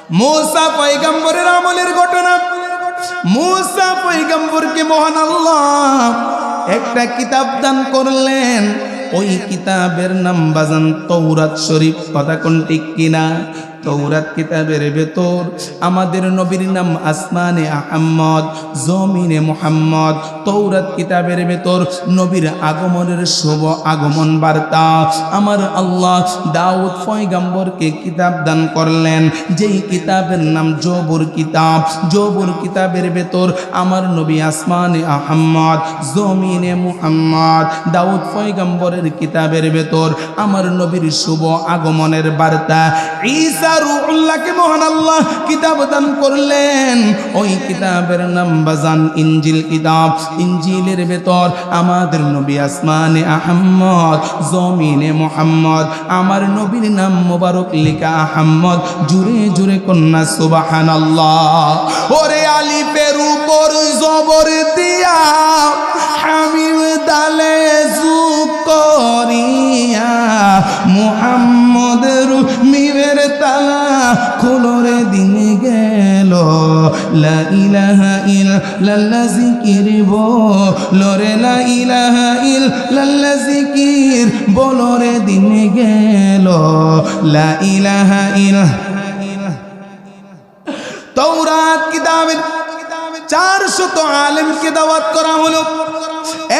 मूसा पैगम्बरेर আমলের ঘটনা। मूसा पैगम्बरকে মহান আল্লাহ একটা কিতাব দান করলেন। ওই কিতাবের নাম বাজান তৌরাত শরীফ। কথা কোন ঠিক কিনা? তৌরাত কিতাবের ভেতর আমাদের নবীর নাম আসমানে আহম্মদ, জমিনে মুহাম্মদ। তৌরাত কিতাবের ভেতর নবীর আগমনের শুভ আগমন বার্তা আমার আল্লাহ দাউদ পয়গম্বরকে কিতাব দান করলেন, যেই কিতাবের নাম জবুর কিতাব। জবুর কিতাবের ভেতর আমার নবী আসমানে আহম্মদ, জমিনে মুহাম্মদ। দাউদ পয়গম্বরের কিতাবের ভেতর আমার নবীর শুভ আগমনের বার্তা। ঈসা রূহুল্লাহকে মহান আল্লাহ কিতাব দান করলেন। ওই কিতাবের নাম বাজান ইনজিল কিতাব। ইনজিলের ভেতর আমাদের নবী আসমানে আহম্মদ, জমিনে মুহাম্মদ। আমার নবীর নাম মোবারক লিখা আহম্মদ। জুড়ে জুড়ে কন্যা সুবহানাল্লাহ। ওরে আলিফের উপর জবর দিয়া হামিম দালে যুগ করিয়া মুহাম্মদের মিমের তালা খোলরে দিনে গেল। লা ইলাহা ইল্লাল্লাহ জিকির বলরে, লা ইলাহা ইল্লাল্লাহ জিকির বলরে দিনে গেল। লা ইলাহা তৌরাত কিতাবের 400 আলেমকে দাওয়াত করা হলো।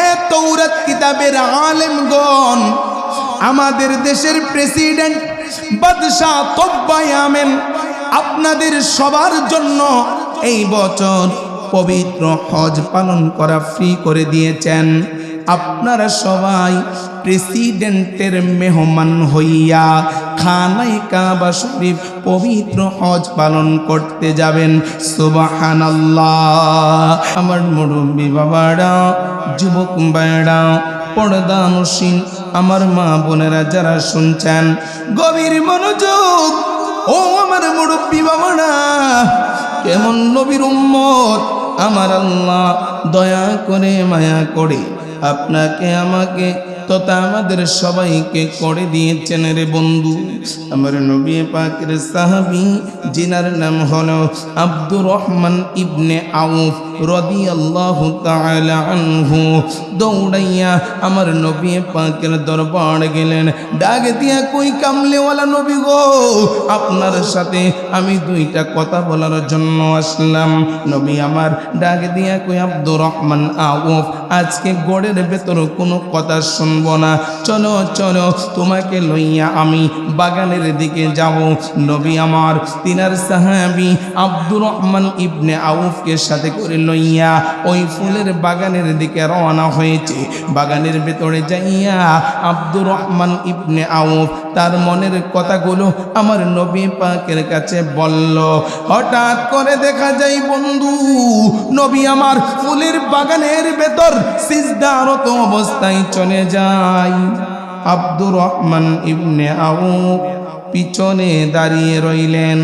এ তৌরাত কিতাবের আলেমগণ আমাদের দেশের প্রেসিডেন্ট বাদশাহ তব্বাই আমেন আপনাদের সবার জন্য এই বছর পবিত্র হজ পালন করা ফ্রি করে দিয়েছেন। আপনারা সবাই প্রেসিডেন্টের মেহমান হইয়া খানায়ে কাবা শরীফ পবিত্র হজ পালন করতে যাবেন। সুবহানাল্লাহ। আমার মুরব্বী বাবারা, যুবক ভাইরা, পর্দানসীন আমার মা বোনেরা যারা শুনছেন গভীর মনোযোগ। ও আমার মুরব্বী বাবারা, কেমন নবীর উম্মত আমার আল্লাহ দয়া করে মায়া করে আপনাকে আমাকে তথা আমাদের সবাইকে করে দিয়েছেন রে বন্ধু। আমার নবী পাকের সাহাবী যিনার নাম হলো আব্দুর রহমান ইবনে আউফ রাদিয়াল্লাহু তাআলা আনহু দৌড়াইয়া আমার নবী পাকের দরবার গেলেন। ডাক দিয়া কই কামলেওয়ালা নবী গো, আপনার সাথে আমি দুইটা কথা বলার জন্য আসলাম। নবী আমার ডাক দিয়া কই আব্দুর রহমান আউফ, আজকে গড়ের ভেতর কোনো কথা শুনবো না, চলো চলো তোমাকে লইয়া আমি বাগানের দিকে যাব। নবী আমার তিনার সাহাবী আব্দুর রহমান ইবনে আউফকে সাথে করে লইয়া ওই ফুলের বাগানের দিকে রওনা হয়েছে। বাগানের ভেতরে যাইয়া আব্দুর রহমান ইবনে আউফ তার মনের কথাগুলো আমার নবী পাকের কাছে বলল। হঠাৎ করে দেখা যায় বন্ধু, নবী আমার ফুলের বাগানের ভেতর সিজদারত অবস্থায় চলে যায়। আব্দুর রহমান ইবনে আউফ পিছনে দাঁড়িয়ে রইলেন।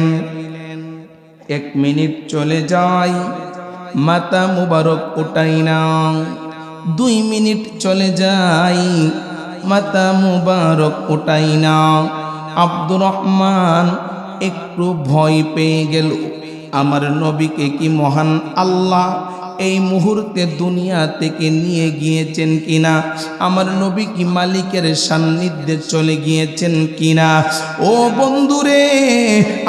1 মিনিট চলে যায়, মাথা মুবারক উঠাই না। 2 মিনিট চলে যায়, মাথা মুবারক উঠাই না। আব্দুর রহমান একটু ভয় পেয়ে গেল। আমার নবীকে কি মহান আল্লাহ এই মুহূর্তে দুনিয়া থেকে নিয়ে গিয়েছেন কিনা? আমার নবী কি মালিকের সান্নিধ্যে চলে গিয়েছেন কিনা? ও বন্ধুরে,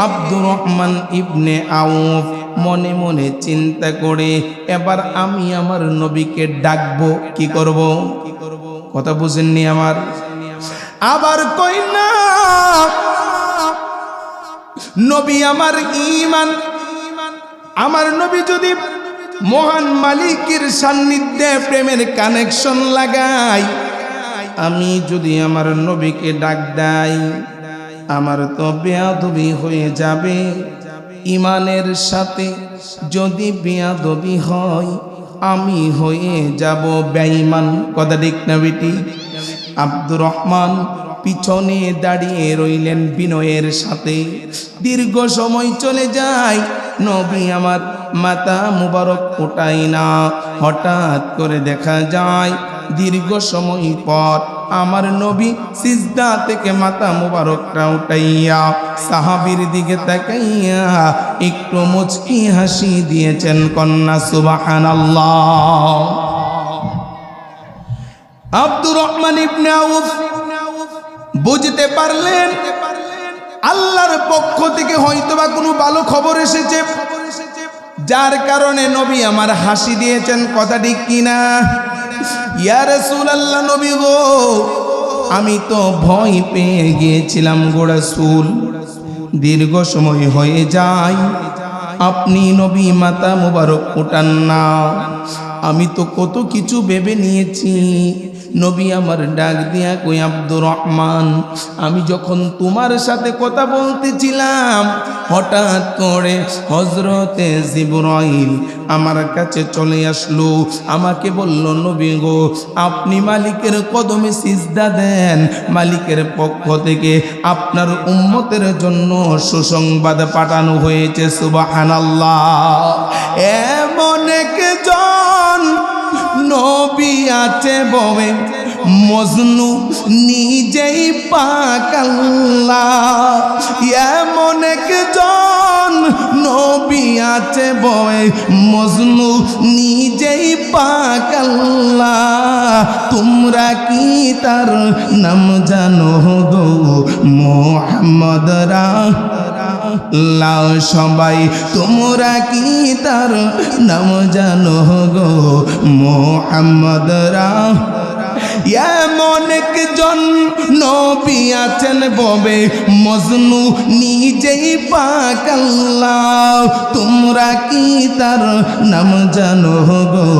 আব্দুর রহমান ইবনে আউফ মনে মনে চিন্তা করে এবার আমি আমার নবীকে ডাকবো। কি করব? কথা বুঝেননি আমার? আবার কই না নবী আমার ঈমান, আমার নবী যদি মহান মালিকের সান্নিধ্যে প্রেমের কানেকশন লাগাই, আমি যদি আমার নবীকে ডাক দেই আমার তো বেয়াদবি হয়ে যাবে। ইমানের সাথে যদি বেয়াদবি হয় আমি হয়ে যাব বেঈমান। কথা ঠিক না বেটি? আব্দুর রহমান পিছনে দাঁড়িয়ে রইলেন বিনয়ের সাথে। দীর্ঘ সময় চলে যায়, নবী আমার মাথা মুবারক উঠাই না। হঠাৎ করে দেখা যায় দীর্ঘ সময় পর আমার নবী সিজদা থেকে মাথা মুবারকটা উঠাইয়া সাহাবীর দিকে তাকাইয়া একটু মুচকি হাসি দিয়েছেন, কন্যা সুবহানাল্লাহ। আব্দুর রহমান ইবনে আউফ বুঝতে পারলেন আল্লাহর পক্ষ থেকে হয়তোবা কোনো ভালো খবর এসেছে, যার কারণে নবী আমার হাসি দিয়েছেন। কথা ঠিক কিনা? ইয়া রাসূলুল্লাহ, নবী গো, আমি তো ভয় পেয়ে গিয়েছিলাম গো রাসূল, দীর্ঘ সময় হয়ে যায় আপনি নবী মাথা মুবারক উঠান না। আমি তো কত কিছু ভেবে নিয়েছি। নবী আমার ডাক দিয়া কই, আব্দুর রহমান, আমি যখন তোমার সাথে কথা বলতেছিলাম হঠাৎ করে হযরতে জিবরাইল আমার কাছে চলে আসলো, আমাকে বলল, নবী গো, আপনি মালিকের কদমে সিজদা দেন, মালিকের পক্ষ থেকে আপনার উম্মতের জন্য সুসংবাদ পাঠানো হয়েছে। সুবহানাল্লাহ। এমন একজন নবী আছে ববে মজনু নিজেই পাক আল্লাহ। এমন একজন নবী আছে ববে মজনু নিজেই পাক আল্লাহ। তোমরা কি তার নাম জানো গো? মুহাম্মদ রাসূলুল্লাহ। সবাই তোমরা কি তার নাম জানো গো? মুহাম্মদ রাসূলুল্লাহ। এমন একজন নবী আছেন ববে মজনু নিজেই পাক আল্লাহ। তোমরা কি তার নাম জানো গো?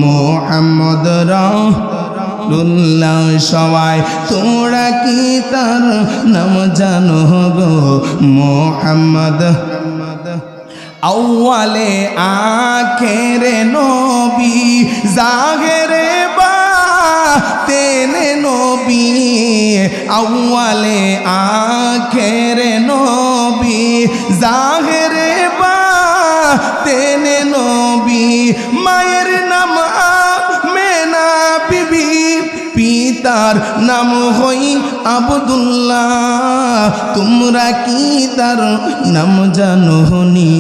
মুহাম্মদ রাসূলুল্লাহ। সবাই তোমরা কি তার নাম জানো গো? মুহাম্মদ। আউয়ালে আখেরে নবী, জাহেরে তেনে নবী। আউয়ালে আখেরে নবী, জাহেরে তেনে নবী। মায়ের নাম আমেনা বিবি, পিতার নাম হই আব্দুল্লাহ। তোমরা কি তার নাম জানো নি?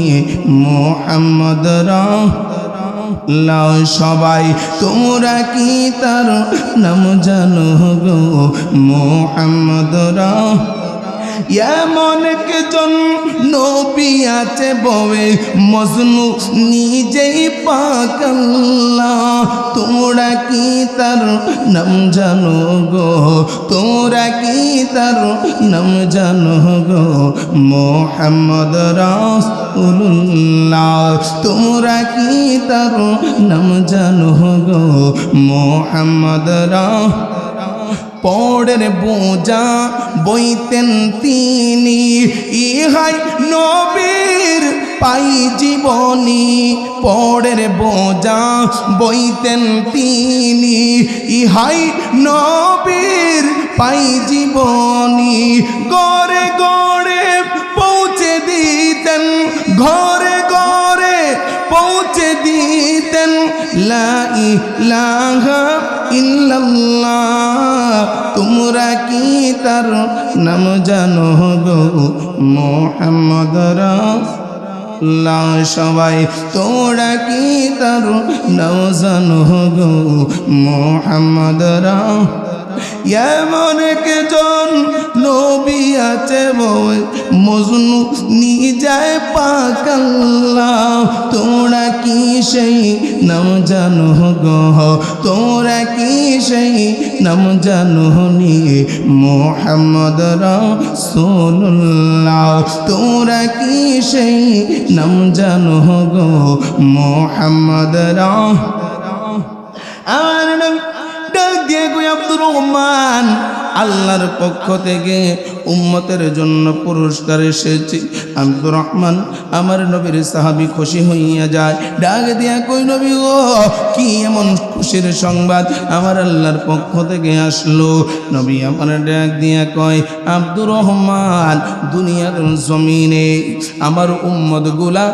মুহাম্মদ রাসূলুল্লাহ। সবাই তোমরা কি তার নাম জানো গো? মুহাম্মদ রাসূলুল্লাহ। এমন একজন নবী আছে ববে মজনু নিজেই পাক আল্লাহ। তোমরা কি তার নাম জানো গো? তোমরা কি তার নাম জানো গো? মুহাম্মদ রাসূলুল্লাহ। তোমরা কি তার নাম জানো গো? মুহাম্মদ রাসূলুল্লাহ। পরের বোঝা বইতেন তিনি, ইহাই নবীর পাই জীবনী। পরের বোঝা বইতেন তিনি, ইহাই নবীর পাই জীবনী। গড়ে গড়ে পৌঁছে দিতেন, ঘরে ঘরে পৌঁছে দিতেন লা ইলাহা ইল্লাল্লাহ। তোমরা কি তার নাম জানো গো? মুহাম্মদ রাসূলুল্লাহ। সবাই তোমরা কি তার নাম জানো গো? মুহাম্মদ রাসূলুল্লাহ। এমন একজন নবী আছে বই মজনু নিজে পাক আল্লাহ। তোমরা কি সেই নাম জানো গো? তোমরা কি সেই নাম জানো নি? মুহাম্মদ রাসূলুল্লাহ। তোমরা কি সেই নাম জানো গো? মুহাম্মদ রাসূলুল্লাহ। আমার নাম ডাক দিয়ে কই, আব্দুর রহমান, আল্লাহর পক্ষ থেকে উম্মতের জন্য পুরস্কার এসেছে। আব্দুর রহমান আমার নবীর সাহাবী খুশি হইয়া যায়, ডাক দিয়া কই নবী গো কি এমন খুশির সংবাদ আমার আল্লাহর পক্ষ থেকে আসলো? নবী আমার ডাক দিয়া কয় আব্দুর রহমান, দুনিয়ার জমিনে আমার উম্মতগুলা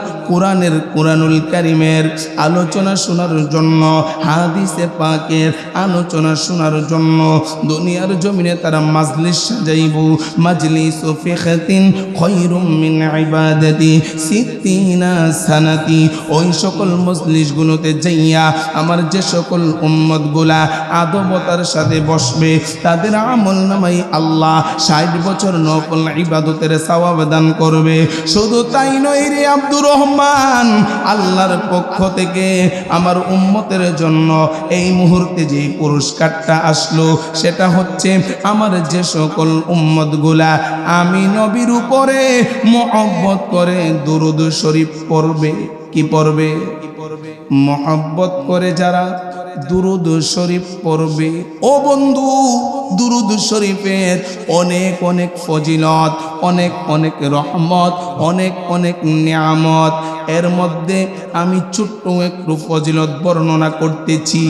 কোরআনুল কারীমের আলোচনা শোনার জন্য, হাদিসে পাকের আলোচনা শোনার জন্য দুনিয়ার জমিনে তারা মাজলিস সাজাইব। মাজলিসু ফিখতিন খায়রুম মিন ইবাদাতি সিত্তিনা সানাতি। ওই সকল মজলিসগুলোতে যাইয়া আমার যে সকল উম্মতগুলা আদবতার সাথে বসবে তাদের আমল নামাই আল্লাহ 60 বছর নফল ইবাদতের সওয়াব দান করবে। শুধু তাই নয় রে আব্দুর রহমান, আল্লাহর পক্ষ থেকে আমার উম্মতের জন্য এই মুহূর্তে যে পুরস্কারটা আসলো সেটা হচ্ছে আমার যে সকল উম্মতগুলা আমি নবীর উপরে মহব্বত করে দুরূদ শরীফ পড়বে। কি পড়বে? মহব্বত করে যারা দুরূদ শরীফ পড়বে। ও বন্ধু, দুরূদ শরীফের অনেক অনেক ফজিলত, অনেক অনেক রহমত, অনেক অনেক নিয়ামত। এর মধ্যে আমি ছোট্ট একটু ফজিলত বর্ণনা করতেছি।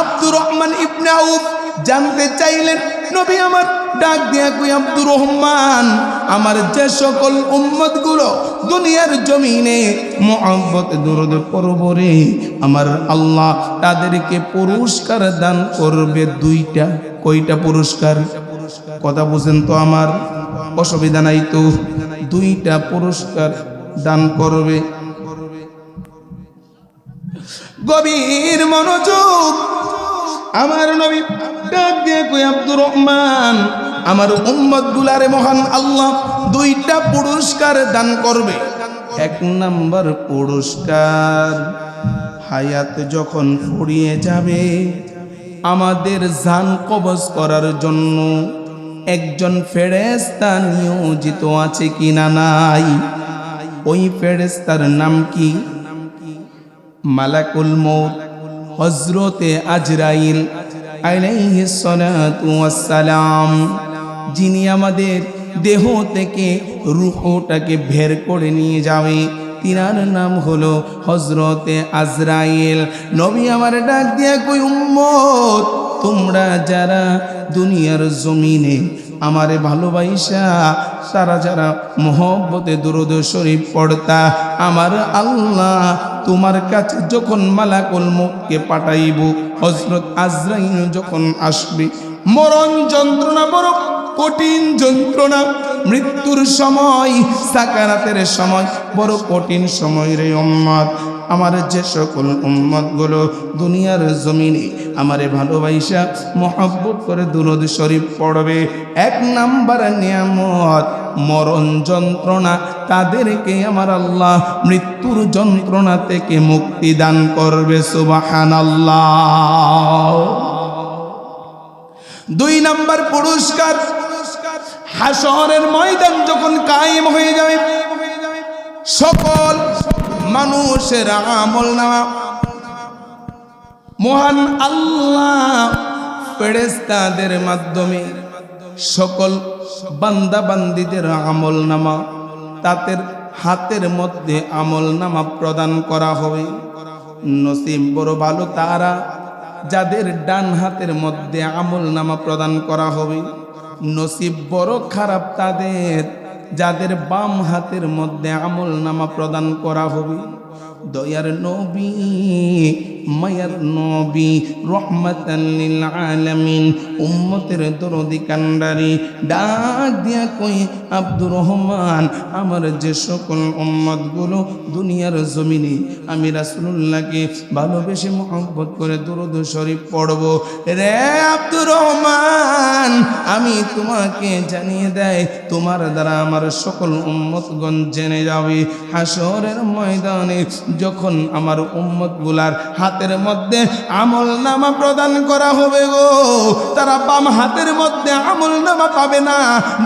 আব্দুর রহমান ইবনে আউফ জানতে চাইলেন, নবী আমার ডাক দিয়া কই আব্দুর রহমান, আমার যে সকল উম্মতগুলো দুনিয়ার জমিনে মুহাব্বত দুরূদ পড়ব রে, আমার আল্লাহ তাদেরকে পুরস্কার দান করবে দুইটা। কয়টা পুরস্কার? কথা বুঝেন তো আমার, অসুবিধা নাই তো? দুইটা পুরস্কার দান করবে। গভীর মনোযোগ, আমার নবী ডাক দিয়ে কই আব্দুর রহমান, আমার উম্মতগুলারে মহান আল্লাহ দুইটা পুরস্কার দান করবে। 1 নম্বর পুরস্কার, হায়াত যখন ফুরিয়ে যাবে আমাদের জান কবজ করার জন্য একজন ফেরেশতা নিয়োজিত আছে কিনা নাই? ওই ফেরেশতার নাম কি? মালাকুল মউত হযরতে আজরাইল আলাইহিস সালাতু ওয়াস সালাম, যিনি আমাদের দেহ থেকে রূহটাকে বের করে নিয়ে যাবে, তিনার নাম হলো হযরতে আজরাইল। নবী আমার ডাক দিয়া কই উম্মত, তোমরা যারা দুনিয়ার জমিনে আমারে ভালোবাসা সারা যারা মোহব্বতে দুরূদ শরীফ পড়তা, আমার আল্লাহ তোমার কাছে যখন মালাকুল মউতকে পাঠাইব, হযরত আজরাইল যখন আসবে, মরণ যন্ত্রণা বড় কঠিন যন্ত্রণা, মৃত্যুর সময়, সাকারাতের সময় বড় কঠিন সময় রে উম্মত। আমার যে সকল উম্মতগুলো দুনিয়ার জমিনে আমারে ভালোবাসা মহব্বত করে দুরূদ শরীফ পড়বে, 1 নাম্বার নিয়ামত মরণ যন্ত্রণা, তাদেরকে আমার আল্লাহ মৃত্যুর যন্ত্রণা থেকে মুক্তি দান করবে। সুবহানাল্লাহ। 2 নাম্বার পুরস্কার, হাশরের ময়দান যখন কায়েম হয়ে যাবে, সকল মানুষের আমলনামা মহান আল্লাহ ফেরেশতাদের মাধ্যমে সকল বান্দা বান্দীদের আমলনামা তাদের হাতের মধ্যে আমলনামা প্রদান করা হবে। নসিব বড় ভালো তারা যাদের ডান হাতের মধ্যে আমলনামা প্রদান করা হবে। নসিব বড় খারাপ তাদের যাদের বাম হাতের মধ্যে আমলনামা প্রদান করা হবে। দয়ার নবী, মায়ার নবী, রহমাতাল লিল আলামিন, উম্মতের দরদি কান্ডারি ডাক দিয়া কই আব্দুর রহমান, আমার যে সকল উম্মতগুলো দুনিয়ার জমিনে আমি রাসূলুল্লাহকে ভালোবেসে মহব্বত করে দুরূদ শরীফ পড়ব, রে আব্দুর রহমান, আমি তোমাকে জানিয়ে দেয় তোমার দ্বারা আমার সকল উম্মতগণ জেনে যাবে হাশরের ময়দানে যখন আমার উম্মতগুলার হাতের মধ্যে আমলনামা প্রদান করা হবে গো, তারা বাম হাতের মধ্যে আমলনামা পাবে না।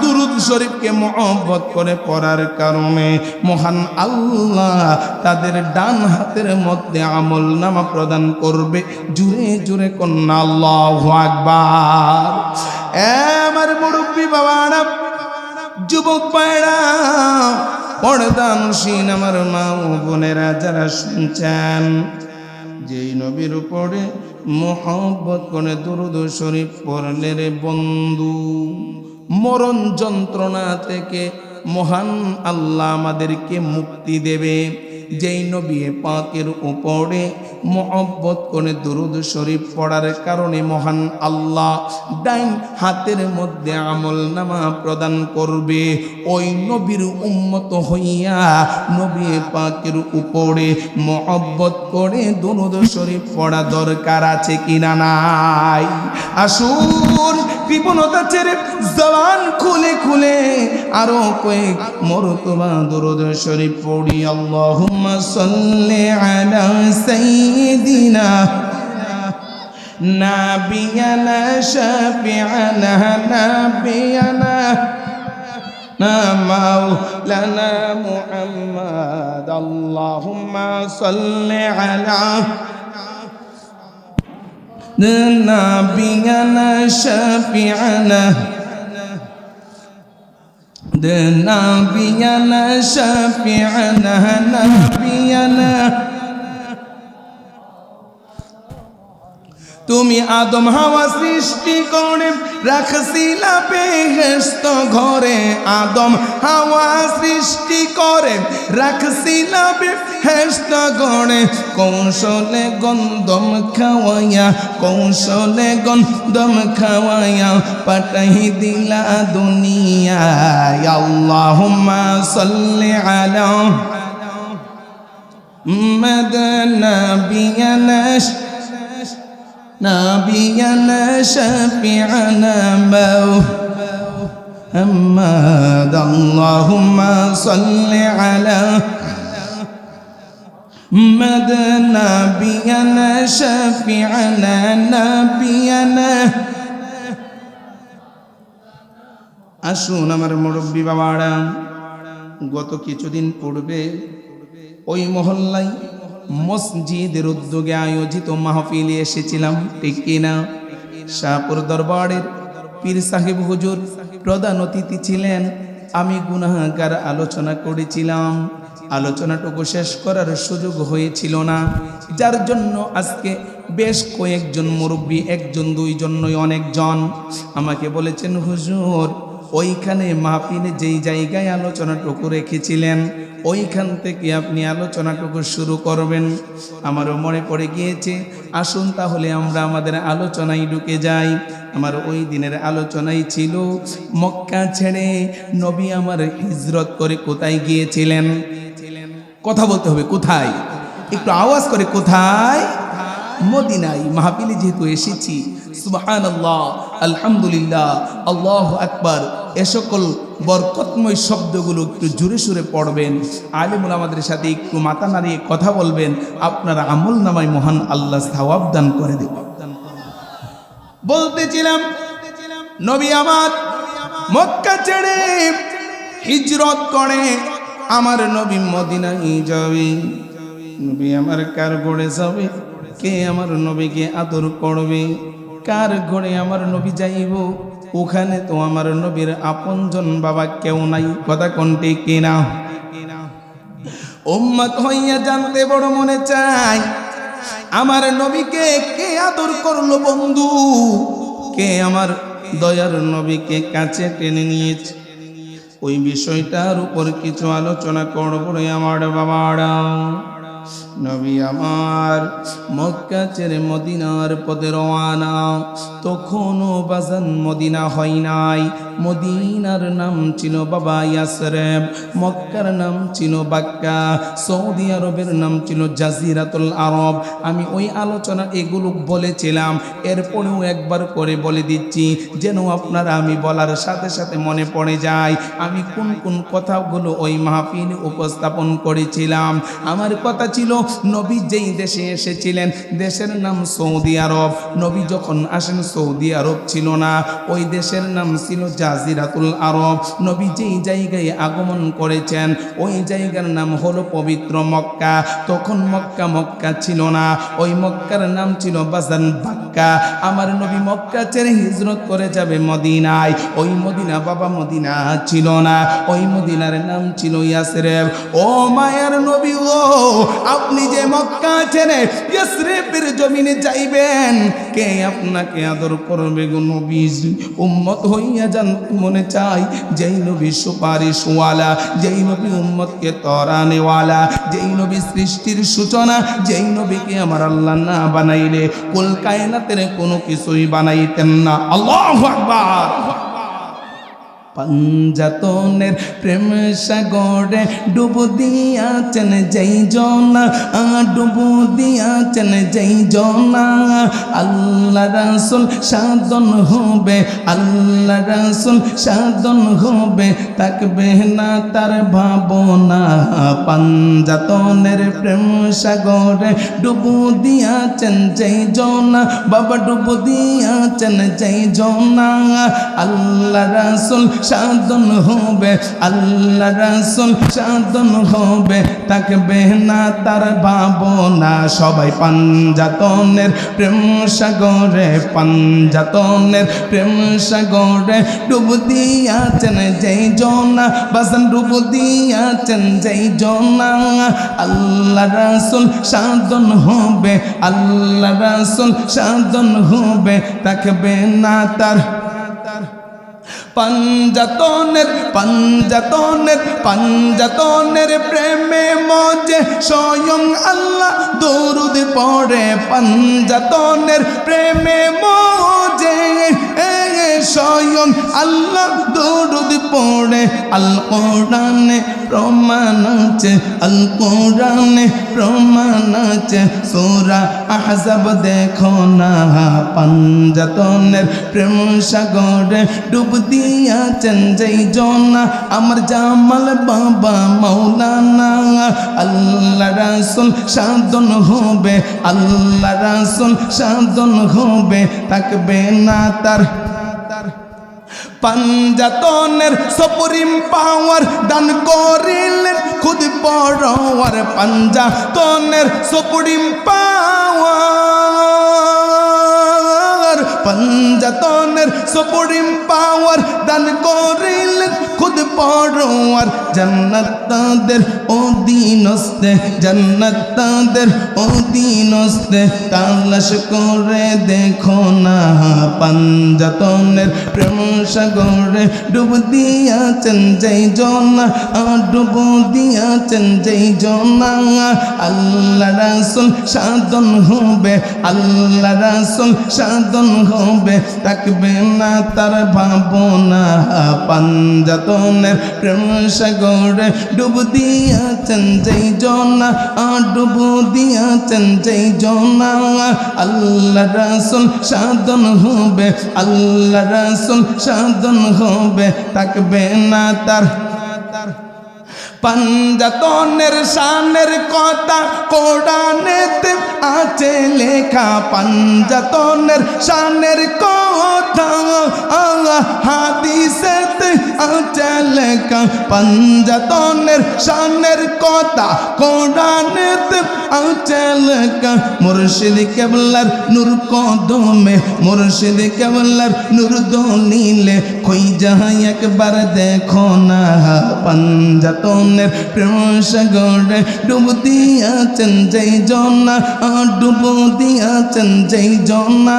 দুরূদ শরীফকে মহব্বত করে পড়ার কারণে মহান আল্লাহ তাদের ডান হাতের মধ্যে আমলনামা প্রদান করবে। জুড়ে জুড়ে কন্যা আল্লাহু আকবার। আমার মুরব্বী বাবারা, যুবক ভাইরা, পর্দানসীন আমার মা ও বোনেরা যারা শুনছেন, যেই নবীর উপরে মোহব্বত করে দুরূদ শরীফ পড়লে রে বন্ধু, মরণ যন্ত্রণা থেকে মহান আল্লাহ আমাদেরকে মুক্তি দেবে। যেই নবী পাকের উপরে মোহব্বত করে দুরূদ শরীফ পড়ার কারণে মহান আল্লাহ ডাইন হাতের মধ্যে আমলনামা প্রদান করবে। ওই নবীর উম্মত হইয়া নবী পাকের উপরে মোহব্বত করে দুরূদ শরীফ পড়া দরকার আছে কিনা নাই? আসুন কৃপণতা ছেড়ে জবান খুলে খুলে আরো কয়েক মরতবা দুরূদ শরীফ পড়ি। আল্লাহুম্মা সাল্লি আলা সাইয়্যিদিনা নাবিয়ানা শাফি'ানা নাবিয়ানা মাওলানা মুহাম্মদ। আল্লাহুম্মা সাল্লি আলা نبينا شفيعنا نبينا شفيعنا نبينا। তুমি আদম হাওয়া সৃষ্টি করে রাখছিলা বেহেশত ঘরে, আদম হাওয়া সৃষ্টি করে রাখছিলা বেহেশত ঘরে। কৌশলে গন্ধম খাওয়াইয়া কৌশলে গন্ধম খাওয়াইয়া পাঠাই দিলা দুনিয়ায়। আল্লাহুম্মা সাল্লি আলা মুহাম্মাদ নাবিয়ানা نبينا شفيعنا محمد। اللهم صل على محمد نبينا شفيعنا نبينا। আসুন আমার মুরব্বী বাবারা, গত কিছুদিন পূর্বে ওই মহল্লায় মসজিদের উদ্যোগে আয়োজিত মাহফিলে এসেছিলাম, ঠিক কিনা? শাহপুর দরবারের পীর সাহেব হুজুর প্রধান অতিথি ছিলেন। আমি গুনাহগার আলোচনা করেছিলাম, আলোচনাটুকু শেষ করার সুযোগ হয়েছিল না, যার জন্য আজকে বেশ কয়েকজন মুরব্বী, একজন দুইজন নয় অনেকজন আমাকে বলেছেন, হুজুর ওইখানে মাহফিলে যেই জায়গায় আলোচনাটুকু রেখেছিলেন ওইখান থেকে আপনি আলোচনাটুকু শুরু করবেন। আমারও মনে পড়ে গিয়েছে, আসুন তাহলে আমরা আমাদের আলোচনায় ঢুকে যাই। আমার ওই দিনের আলোচনাই ছিল মক্কা ছেড়ে নবী আমার হিজরত করে কোথায় গিয়েছিলেন। কথা বলতে হবে, কোথায়? একটু আওয়াজ করে, কোথায়? মদিনায়। মাহফিলে যেহেতু এসেছি, সুবহানাল্লাহ, আলহামদুলিল্লাহ, আল্লাহু আকবার, এ সকল বরকতময় শব্দগুলো একটু জোরে সুরে পড়বেন। আলেম ওলামাদের সাথে একটু মাথা নাড়িয়ে কথা বলবেন, আপনার আমল নামায় মহান আল্লাহ সওয়াব দান করে দেবেন। বলতেছিলাম, নবী আমার মক্কা ছেড়ে হিজরত করে আমার নবী মদিনায় যাবে। নবী আমার কার ঘরে যাবে? কে আমার নবীকে আদর করবে? কার ঘরে আমার নবী যাইব? ওখানে তো আমার নবীর আপনজন বাবা কেউ নাই। কথা কোনটি কিনা? উম্মত হইয়া জানতে বড় মনে চাই, আমার নবীকে কে আদর করলো বন্ধু? কে আমার দয়ার নবীকে কাছে টেনে নিয়েছে? ওই বিষয়টার উপর কিছু আলোচনা করবো রে আমার বাবারা। নবী আমার মক্কা ছেড়ে মদিনার পথে রওয়ানা, তখনও বাজান মদিনা হয় নাই। মদিনার নাম ছিল বাবা ইয়াসরিব, মক্কার নাম ছিল বাক্কা, সৌদি আরবের নাম ছিল জাজিরাতুল আরব। আমি ওই আলোচনা এগুলো বলেছিলাম, এরপরেও একবার করে বলে দিচ্ছি যেন আপনারা আমি বলার সাথে সাথে মনে পড়ে যায় আমি কোন কোন কথাগুলো ওই মাহফিলে উপস্থাপন করেছিলাম। আমার কথা ছিল, নবী যেই দেশে এসেছিলেন দেশের নাম সৌদি আরব। নবী যখন আসেন সৌদি আরব ছিল না, ওই দেশের নাম ছিল জাজিরাতুল আরব। নবী যেই জায়গায় আগমন করেছেন ওই জায়গার নাম হলো পবিত্র মক্কা। তখন মক্কা ছিল না, ওই মক্কার নাম ছিল বাজান বাক্কা। মক্কা, আমার নবী মক্কা ছেড়ে হিজরত করে যাবে মদিনায়। ওই মদিনা বাবা মদিনা ছিল না, ওই মদিনার নাম ছিল ইয়াসরিব। ও মায়ার নবী গো, আপনি যে মক্কা ছেড়ে ইয়াসরিবের জমিনে যাইবেন, কে আপনাকে আদর করবে গো নবীজি? উম্মত হইয়া যান মনে চাই, যেই নবী সুপারিশওয়ালা, যেই নবী উম্মতকে তরানেওয়ালা, যেই নবী সৃষ্টির সূচনা, যেই নবীকে আমার আল্লাহ না বানাইলে কুল কায়নাতের কোনো কিছুই বানাইতেন না। আল্লাহু আকবার। पंजतोनेर प्रेम सागरे डुब दियाचेन जेई जना डुब दियाचेन जेई जना आल्लाह रसूल साधन होबे आल्लाह रसूल साधन होबे ताकबे ना तार भावना पंजतोनेर प्रेम सागरे डुब दियाचेन जेई जना बाबा डुब दियाचेन जेई जना आल्लाह रसूल साधन होबे आल्लाह रसूल साधन होबे ताकबे ना तार भावना सबाई पंजातनेर प्रेम सागरे पंजातनेर प्रेम सागरे डुब दियाचेन जेई जना बासन डुब दियाचेन जेई जना आल्लाह रसूल साधन होबे आल्लाह रसूल साधन होबे ताकबे ना तार पंजातनेर पंजातनेर पंजातनेर प्रेमे मजे स्वयं अल्लाह दरूद पड़े पंजातनेर प्रेमे मजे स्वयं अल्लाह दरूद पड़े अल कुराने प्रमाण आछे अल कुराने प्रमाण आछे सूरा अहज़ाब देखो ना पंजातनेर प्रेम सागरे डुब दियाचेन जेई जना आमार जामाल बाबा मौलाना आल्लाह रसूल साधन होबे आल्लाह रसूल साधन होबे ताकबे ना तार पंजातनेर सुप्रीम पावर दान करिलेन खुद परवार पंजातनेर सुप्रीम पावर पंजातनेर सुप्रीम पावर दान करिलेन खुद परवार जन्नत तादेर अधीनस्थे जन्नत तादेर अधीनस्थे तालाश करे देखो ना पंजातनेर प्रेम सागरे डुब दियाचेन जेई जना डुब दियाचेन जेई जना आल्लाह रसूल साधन होबे आल्लाह रसूल साधन होबे ताकबे ना तार भावना पंजातनेर प्रेम सागरे डुब दियाचेन जेई जना डुब दियाचेन जेई जना आल्लाह रसूल साधन होबे आल्लाह रसूल साधन होबे ताकबे ना तार पंजातनेर शानेर कथा कुरानेते आछे लेखा पंजातनेर शानेर कथा हादिसेते आछे लेखा पंजातनेर शानेर कथा कुरानेते आछे लेखा मुर्शिद केबलार नूर कदमे मुर्शिद केबलार नूर दलिले खोई जाय एकबार देखो ना पंजातनेर प्रेम सागरे डुब दियाचेन जेई जना डुब दियाचेन जेई जना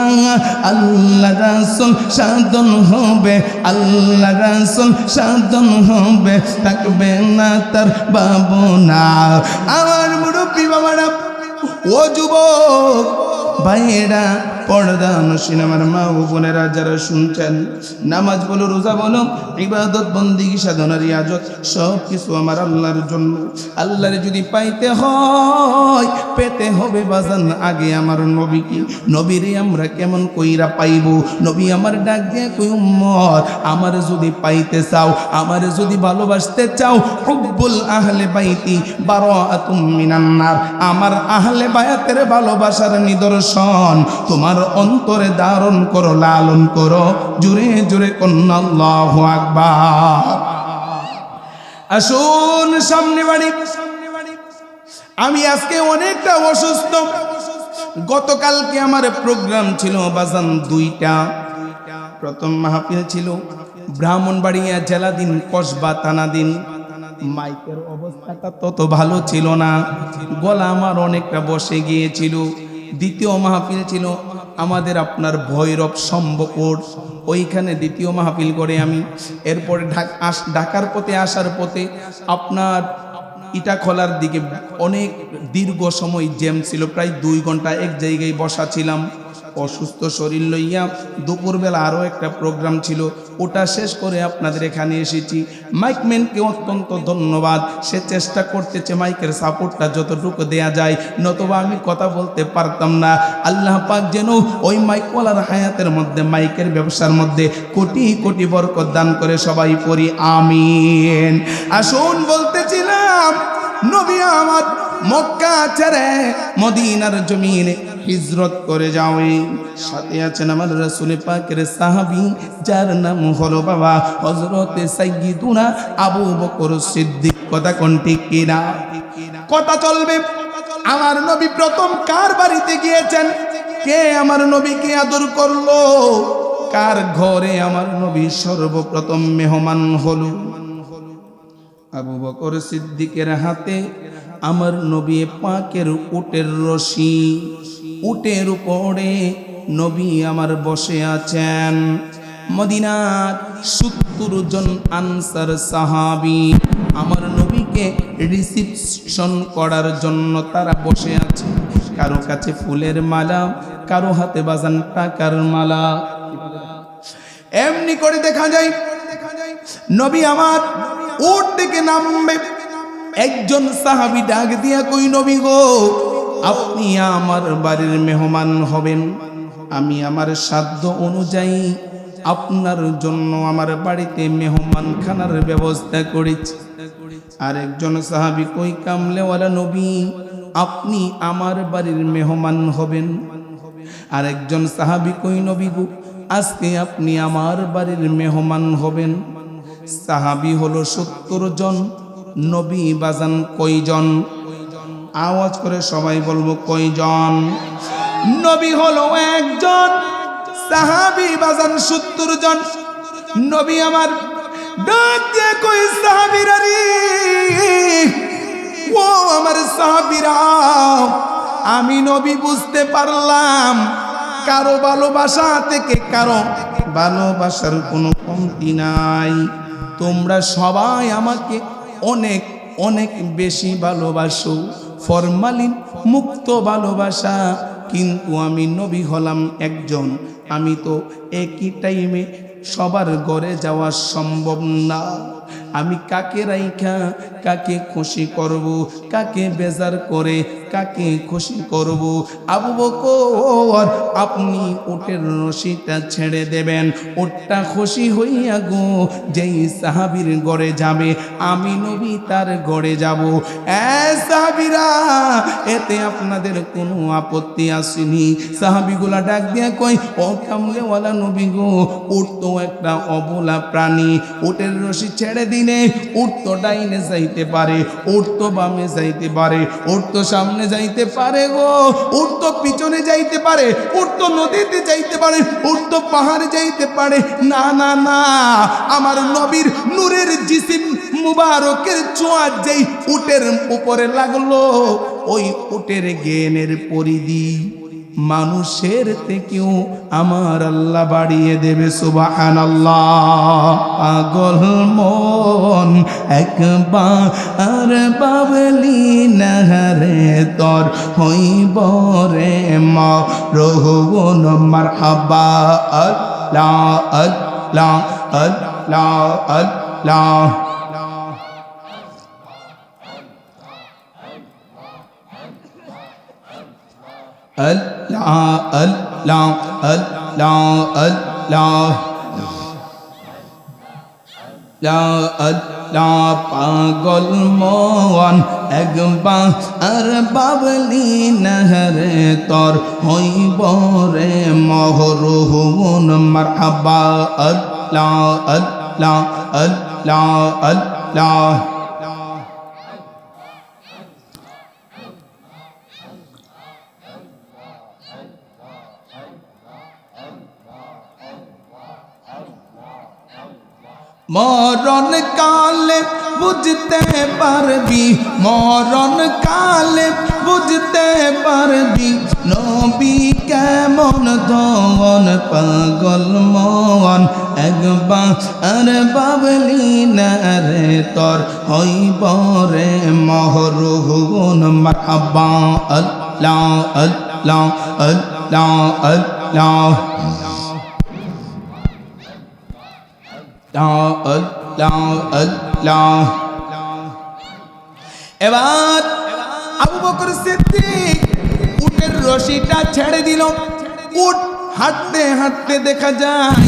आल्लाह रसूल साधन होबे आल्लाह रसूल साधन होबे ताकबे ना तार भावना आमार मुरब्बी बाबारा ओ जुबक भाइयेरा पर्दा नशीन आमार मा ओ बोनेरा जारा शुनছেন नामाज बोलो रोजा बोलो इबादत बंदिगी साधना रियाजत सब किछु आमार आल्लाहर जन्य आल्लाहरे जदि पाइते हय पेते होबे बाजान आगे आमार नबीके नबीरे आमरा केमन कइरा पाइबो नबी आमार डाक दिया कই उम्मत आमारे जदि पाइते चाও आमारे जदि भालोबासते चाও हुब्बुल आहले বাইতি বারাআতুম মিনান নার आमार आहले बायातेर भालोबासार निदर्शन তোমার অন্তরে ধারণ করো লালন করো জুরে জুরে কন্না আল্লাহু আকবার আসুন সামনে বাড়ি আমি আজকে অনেকটা অসুস্থ গতকালকে আমার প্রোগ্রাম ছিল বাজান দুইটা। প্রথম মাহফিল ছিল ব্রাহ্মণবাড়িয়া জেলাধীন কসবা থানাধীন। মাইকের অবস্থাটা তত ভালো ছিল না, গলা আমার অনেকটা বসে গিয়েছিল। দ্বিতীয় মাহফিল ছিল আমাদের আপনার ভৈরব সম্ভবপুর, ওইখানে দ্বিতীয় মাহফিল করে আমি। এরপরে ঢাকার পথে আসার পথে আপনার ইটাখলার দিকে অনেক দীর্ঘ সময় জ্যাম ছিল, প্রায় 2 ঘন্টা এক জায়গায় বসা ছিলাম। অসুস্থ শরীর লইয়া দুপুরবেলা আরও একটা প্রোগ্রাম ছিল, ওটা শেষ করে আপনাদের এখানে এসেছি। মাইকম্যানকে অত্যন্ত ধন্যবাদ, সে চেষ্টা করতেছে মাইকের সাপোর্টটা যতটুকু দেয়া যায়, নতুবা আমি কথা বলতে পারতাম না। আল্লাহ পাক যেন ওই মাইকওয়ালার হায়াতের মধ্যে, মাইকের ব্যবসার মধ্যে কোটি কোটি বরকত দান করে, সবাই পড়ি আমিন। আসুন বলতেছিলাম, নবী আমার মক্কা ছেড়ে মদিনার জমিনে হিজরত করে যাওয়ে, সাথে আছেন আমার রাসূল পাকের সাহাবী, যার নাম হলো বাবা হযরতে সাইয়্যিদুনা আবু বকর সিদ্দিক। কথা কোন ঠিক কিনা? কথা চলবে। আমার নবী প্রথম কার বাড়িতে গিয়েছেন? কে আমার নবীকে আদর করলো? কার ঘরে আমার নবী সর্বপ্রথম মেহমান হলো? আবু বকর সিদ্দিকের হাতে আমার নবী পাকের উটের রশি, উটের উপরে নবী আমার বসে আছেন। মদিনার 70 জন আনসার সাহাবী আমার নবীকে রিসিপশন করার জন্য তারা বসে আছে। কারো কাছে ফুলের মালা, কারো হাতে বাজান টাকার মালা। এমনি করে দেখা যায় নবী আমার উট থেকে নামবে, একজন সাহাবী ডাক দিয়া কই, নবী গো, আপনি আমার বাড়ির মেহমান হবেন, আমি আমার সাধ্য অনুযায়ী আপনার জন্য আমার বাড়িতে মেহমান খানার ব্যবস্থা করেছি। আরেকজন সাহাবী কই, কামলেওয়ালা নবী, আপনি আমার বাড়ির মেহমান হবেন। আরেকজন সাহাবী কই, নবী গো, আজকে আপনি আমার বাড়ির মেহমান হবেন। সাহাবী হলো 70 জন, নবী বাজান কয়জন? আওয়াজ করে সবাই বলবো কয়জন? নবী হলো একজন, সাহাবী বাজান 70 জন। নবী আমার ডাক দিয়ে কই, সাহাবীরা রে, ও আমার সাহাবীরা, আমি নবী বুঝতে পারলাম কারো ভালোবাসা থেকে কারো ভালোবাসার কোনো কমতি নাই। তোমরা সবাই আমাকে অনেক অনেক বেশি ভালোবাসো, ফরমালিন মুক্ত ভালোবাসা, কিন্তু আমি নবী হলাম একজন, আমি তো একই টাইমে সবার ঘরে যাওয়া সম্ভব না। আমি কাকে রাইখা কাকে খুশি করব, কাকে বেজার করে কাকে খুশি করব? আবু বকর, আপনি উটের রশিটা ছেড়ে দেবেন, উটটা খুশি হইয়া গো যেই সাহাবীর ঘরে যাবে, আমি নবী তার ঘরে যাব। সাহাবীরা, এতে আপনাদের কোনো আপত্তি আসেনি? সাহাবীগুলা ডাক দিয়া কই, ও কামলেওয়ালা নবী গো, উট তো একটা অবলা প্রাণী, উটের রশি ছেড়ে দিলে উট তো ডাইনে যাইতে পারে, উট তো বামে যাইতে পারে, উট তো সামনে যাইতে পারে গো, উট তো পিছনে যাইতে পারে, উট তো নদীতে যাইতে পারে, উট তো পাহাড়ে যাইতে পারে। না না না, আমার নবীর নূরের জিসিম মুবারকের ছোঁয়া যেই উটের উপরে লাগলো, ওই উটের জ্ঞানের পরিধি মানুষের থেকেও আমার আল্লাহ বাড়িয়ে দেবে। সুবহানাল্লাহ। পাগল মন একবার বাবলি নাহারে তর হইব রে মা রহুন মারহাবা। আল্লাহ আল্লাহ আল্লাহ আল্লাহ। Allah Allah Allah Allah La Allah পাগল মন একবার আর বাবলি নহরে তর হইব রে মহরুহুন মারহাবা। আল্লাহ আল্লাহ আল্লাহ আল্লাহ। মরণ কালে বুঝতে পারবি, মরণ কালে বুঝতে পারবি নবী কেমন ধন পাগল মন একবার আর বাবলি না রে তোর হইব রে মহরুন মারহাবা আল্লাহ আল্লাহ আল্লাহ আল্লাহ এবার আবু বকর সিদ্দিক উটের রশিটা ছেড়ে দিল। উট হাঁটতে হাঁটতে দেখা যায়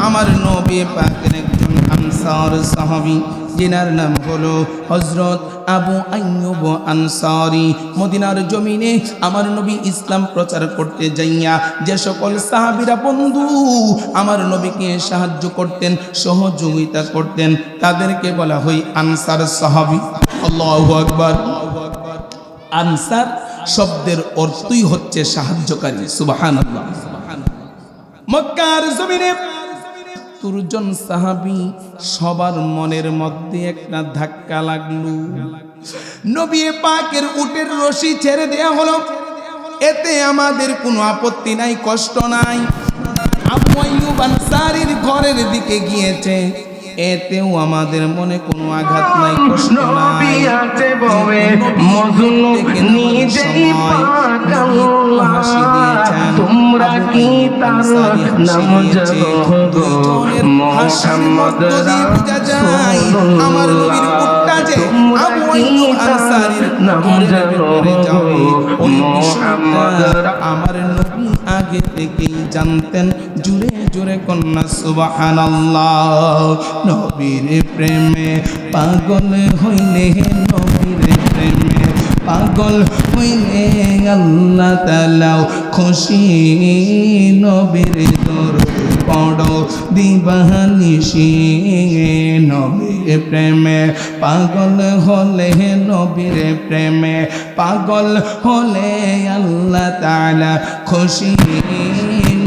আমার নবী পাকের একজন আনসার সাহাবী, जिनार नाम हलो हजरत आबू आय्यूब आनसारी मदिनार जमीने आमार नबी इस्लाम प्रचार करते जाइया जे सकल साहाबीरा बंधु आमार नबीके साहाज्य करतेन सहयोगिता करतेन तादेरके बला हय आनसार साहाबी। आल्लाहु अकबर। आनसार शब्देर अर्थई हच्छे साहाज्यकारी। सुबहानाल्लाह। मक्कार जमीने तुरजन साहाबी सबार मनेर मध्य एकटा धक्का लागलो। नबी पाकेर उटेर रशि छेड़े देया हलो, एते आमादेर कोनो आपत्ति नाई, कष्ट नाई। आबू आय्यूब आनसारीर घरेर दिके गियेछे, एतेও আমাদের মনে কোনো আঘাত নাই, কষ্ট নাই। হাসি দিয়েছেন তোমরা কি তার নাম জপো মুহাম্মদ রাসূলুল্লাহ। আমার নবীর উটটা যে আবু আয়্যুব আনসারীর নাম জপো মুহাম্মদ আমার নবী আগে থেকেই জানতেন। জুড়ে জুড়ে কন্যা সুবহানাল্লাহ। নবীর প্রেমে পাগল হইলে, নবীর প্রেমে পাগল হইলে আল্লাহ তাআলা খুশি। নবীর দরদ পড়ো দিবানিশি, নবীর প্রেমে পাগল হলে, নবীর প্রেমে পাগল হলে আল্লাহ তাআলা খুশি।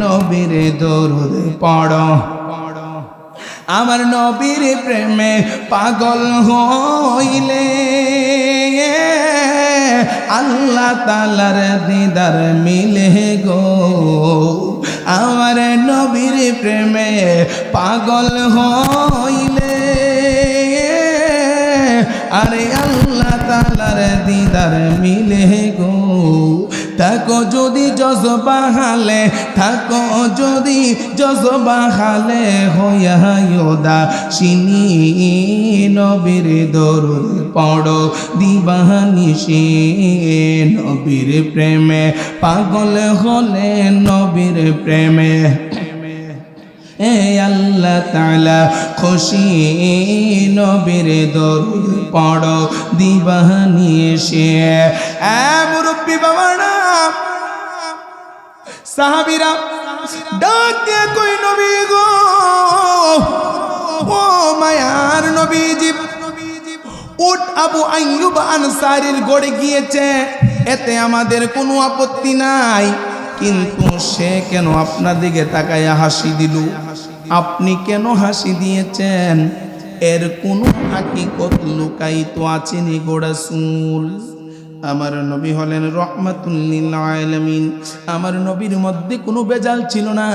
নবীর দরদ পড়ো। আমার নবীর প্রেমে পাগল হইলে আল্লাহ তাআলার দিদার মিলে গো। আমার নবীর প্রেমে পাগল হইলে আরে আল্লাহ তাআলার দিদার মিলে গো। থাকো যদি জজবা হালে, থাকো যদি জজবা হালে হইয়া উদাসীনী। নবীর দরুদ পড়ো দিবানিশি, নবীর প্রেমে পাগল হলে, নবীর প্রেমে এ আল্লাহ তাআলা খুশি। নবীর দরুদ পড়ো দিবানিশি। এ মুরব্বি বাবারা সাহাবীরা ডাক দিয়ে কই নবী গো, ও মায়ার নবীজি, উট আবু আয়্যুব আনসারীর গড়ে গিয়েছে, এতে আমাদের কোনো আপত্তি নাই। কিন্তু সে কেন আপনার দিকে তাকায়া হাসি দিল? আপনি কেন হাসি দিয়েছেন? এর কোনো হাকিকত লুকায়িত আছেনি গো রাসূল। আমার নবী হলেন রাহমাতুল লিল আলামিন। আমার নবীর মধ্যে কোনো বেজাল ছিল না,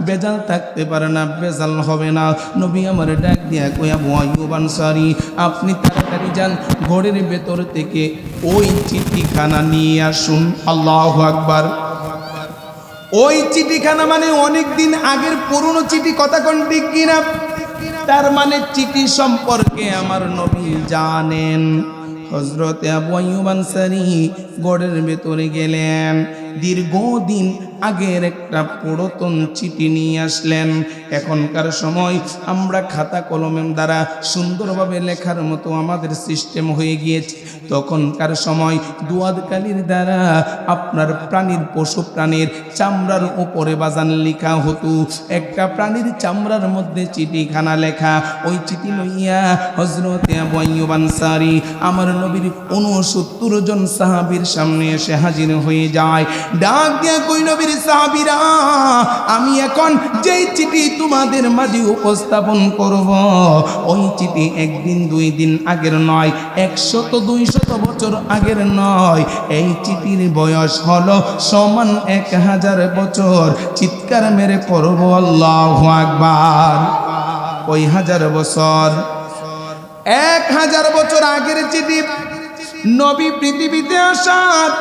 বেজাল থাকতে পারে না, বেজাল হবে না। নবী আমার ডাক দিয়া কই আবু আয়্যুব আনসারী, আপনি তাড়াতাড়ি যান, ঘরের ভেতর থেকে ওই চিঠিখানা নিয়ে আসুন। আল্লাহু আকবার। ওই চিঠিখানা মানে অনেক দিন আগের পুরনো চিঠি, কথা কোন ঠিক কিনা? তার মানে চিঠি সম্পর্কে আমার নবী জানেন। হযরত আবু আয়্যুব আনসারী গড়ের ভেতরে গেলেন, দীর্ঘদিন আগের একটা পুরাতন চিঠি নিয়ে আসলেন। এখনকার সময় আমরা খাতা কলমের দ্বারা সুন্দরভাবে লেখার মতো আমাদের সিস্টেম হয়ে গিয়েছে। তখনকার সময় দুয়াদকালির দ্বারা আপনার প্রাণীর, পশু প্রাণীর চামড়ার উপরে বাজান লেখা হতো। একটা প্রাণীর চামড়ার মধ্যে চিঠিখানা লেখা। ওই চিঠি লইয়া হযরত আবু আয়্যুব আনসারী আমার নবীর 69 জন সাহাবীর সামনে এসে হাজির হয়ে যায়। ডাক দিয়া কই নবীর সাহাবীরা, আমি এখন যেই চিঠি তোমাদের মাঝে উপস্থাপন করব, ওই চিঠি একদিন দুই দিন আগের নয়, 100-200 বছর আগের নয়। এই চিঠির বয়স হলো সমান 1000 বছর। চিৎকার মেরে পড়ব আল্লাহু আকবার। ওই 1000 বছর, 1000 বছর আগের চিঠি। নবী পৃথিবীতে আসার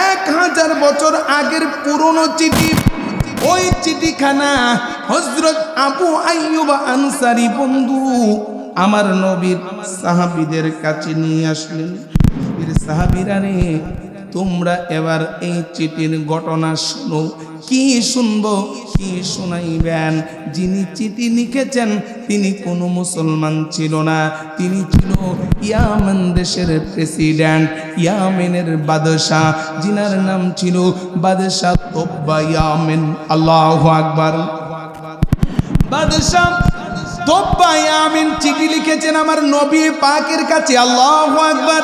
1000 বছর আগের পুরনো চিঠি। ওই চিঠিখানা হযরত আবু আইয়ুব আনসারী বন্ধু আমার নবীর সাহাবীদের কাছে নিয়ে আসলেন। নবীর সাহাবীরা রে, তোমরা এবার এই চিঠির ঘটনা শোনো। কি শুনবো, কি শোনাইবেন? যিনি চিঠি লিখেছেন তিনি কোনো মুসলমান ছিল না, তিনি ছিল ইয়ামেন দেশের প্রেসিডেন্ট, ইয়ামেনের বাদশাহ, যিনার নাম ছিল বাদশাহ তোব্বা ইয়ামেন। আল্লাহু আকবার। বাদশাহ তোব্বা ইয়ামেন চিঠি লিখেছেন আমার নবী পাকের কাছে। আল্লাহু আকবার।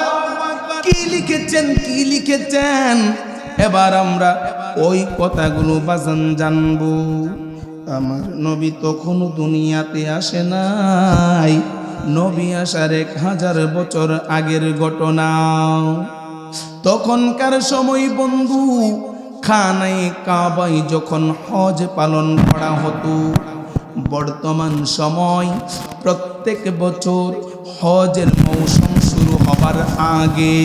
কি লিখেছেন, কি লিখেছেন? এবার আমরা ওই কথাগুলো বাজান জানবো। আমার নবী তখনও দুনিয়াতে আসে নাই। নবী আসার 1000 বছর আগের ঘটনা। তখনকার সময় বন্ধু, খানায়ে কাবায় যখন হজ পালন করা হতো, বর্তমান সময় প্রত্যেক বছর হজের মৌসুম শুরু হবার আগে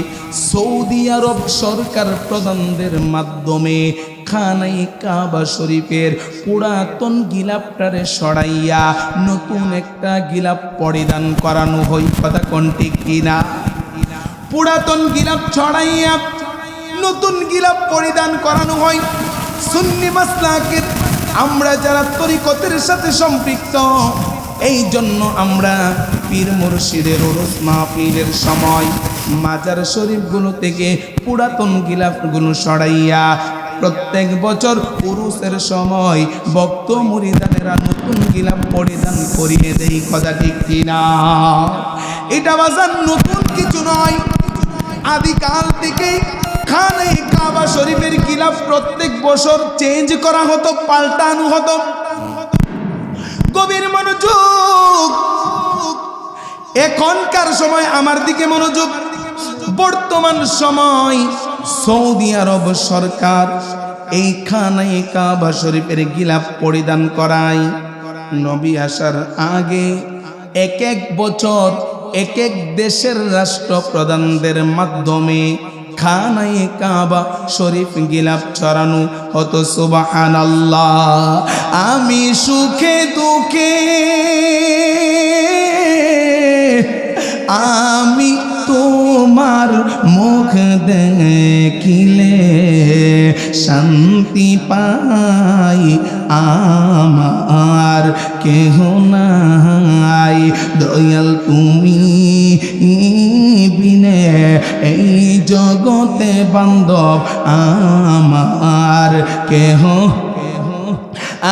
সৌদি আরব সরকার প্রধানদের মাধ্যমে খানায়ে কাবা শরীফের পুরাতন গিলাপটারে সরাইয়া নতুন একটা গিলাপ পরিধান করানো হয়। কথা কোন ঠিক কিনা? পুরাতন গিলাপ ছড়াইয়া নতুন গিলাপ পরিধান করানো হয়। সুন্নি মাসলাকের আমরা যারা তরিকতের সাথে সম্পৃক্ত, এই জন্য আমরা পীর মুর্শিদের উরুস মাহফিলের সময় মাজার শরীফগুলো থেকে পুরাতন গিলাফগুলো সরাইয়া প্রত্যেক বছর উরুসের সময় ভক্ত মুরিদানেরা নতুন গিলাফ পরিধান করিয়ে দেই। কথা ঠিক কিনা? এটা বাজার নতুন কিছু নয়। আদিকাল থেকেই খানায়ে কাবা শরীফের গিলাফ প্রত্যেক বছর চেঞ্জ করা হতো, পাল্টানো হতো। গভীর মনোযোগ, এখনকার সময় আমার দিকে মনোযোগ। বর্তমান সময় সৌদি আরব সরকার এই খানায়ে কাবা শরীফের গিলাফ পরিধান করায়। নবী আসার আগে এক এক বছর এক এক দেশের রাষ্ট্রপ্রধানদের মাধ্যমে খানায়ে কাবা শরীফ গিলাফ ছড়ানো হতো। সুবহানাল্লাহ। আমি সুখে দুঃখে আমি তোমার মুখ দেখিলে শান্তি পাই, আমার কেহ নাই। দয়াল তুমি বিনে এই জগতে বান্ধব আমার কেহ।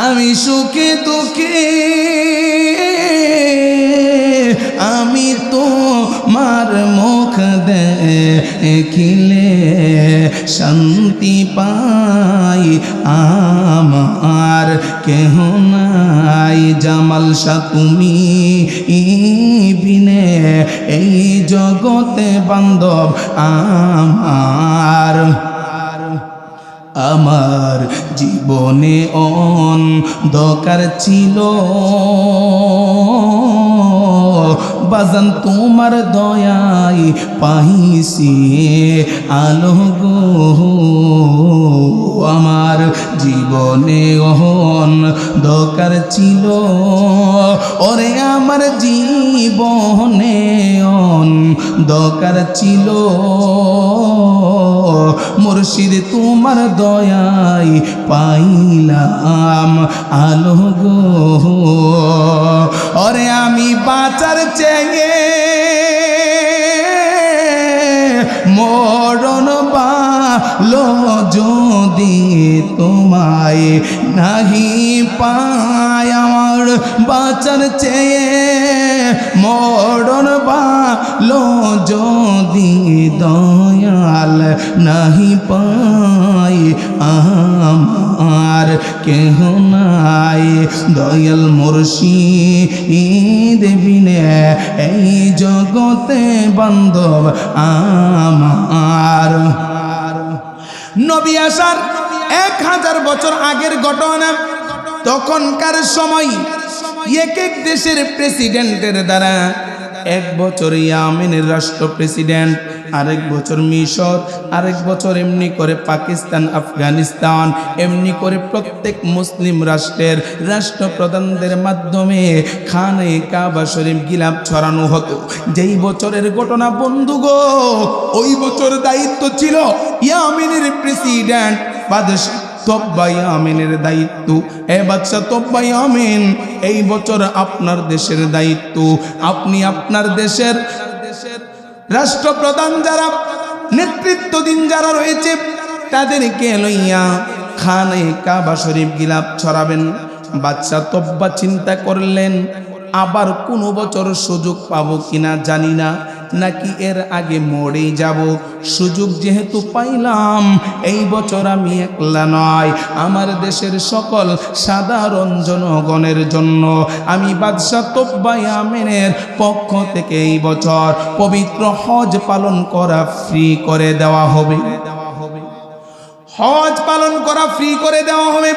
আমি সুখে দুঃখে আমি তোমার মুখ দেখিলে শান্তি পাই, আমার কেহ নাই। জামাল শাহ তুমি বিনে এই জগতে বান্ধব আমার। আমার জীবনে অন্ধকার ছিল বাজান, তোমার দয়ায় পাইছি আলো গো। আমার জীবনে অন্ধকার ছিল, ওরে আমার জীবনে অন্ধকার ছিল। মুর্শিদ তোমার দয়ায় পাইলাম আলো গো। ওরে আমি বাঁচার চেয়ে মরণ ভালো যদি তোমায় নাহি পাই, আমার বাঁচার চেয়ে মরণ ভালো যদি দয়াল নাহি পাই, আমার কেহ নাই, দয়াল মুর্শিদ বিনে এই জগতে বান্ধব আমার। নবী আসার 1000 বছর আগের ঘটনা। তখনকার সময় এক এক দেশের প্রেসিডেন্টের দ্বারা, এক বছর ইয়ামেনের রাষ্ট্র প্রেসিডেন্ট, আরেক বছর মিশর, আরেক বছর এমনি করে পাকিস্তান, আফগানিস্তান, এমনি করে প্রত্যেক মুসলিম রাষ্ট্রের রাষ্ট্রপ্রধানদের মাধ্যমে খানে কাবা শরীফ গিলাফ ছড়ানো হতো। যেই বছরের ঘটনা বন্ধুগো, ওই বছর দায়িত্ব ছিল ইয়ামেনের প্রেসিডেন্ট বাদশাহ তব্বা ইয়ামেনের দায়িত্ব। এ বাদশাহ তব্বা ইয়ামেন, এই বছর আপনার দেশের দায়িত্ব। আপনি আপনার দেশের রাষ্ট্রপ্রধান যারা, নেতৃত্বদিন যারা রয়েছে, তাদেরকে লইয়া খানে কাবা শরীফ গিলাফ ছড়াবেন। বাদশাহ তব্বা চিন্তা করলেন, আবার কোনো বছর সুযোগ পাবো কিনা জানি না, নাকি এর আগে মরেই যাব। সুযোগ যেহেতু পাইলাম, এই বছর আমি একলা নয়, আমার দেশের সকল সাধারণ জনগণের জন্য আমি বাদশাহ তব্বা ইয়ামেনের পক্ষ থেকে এই বছর পবিত্র হজ পালন করা ফ্রি করে দেওয়া হবে। হজ পালন করা ফ্রি করে দেওয়া হবে।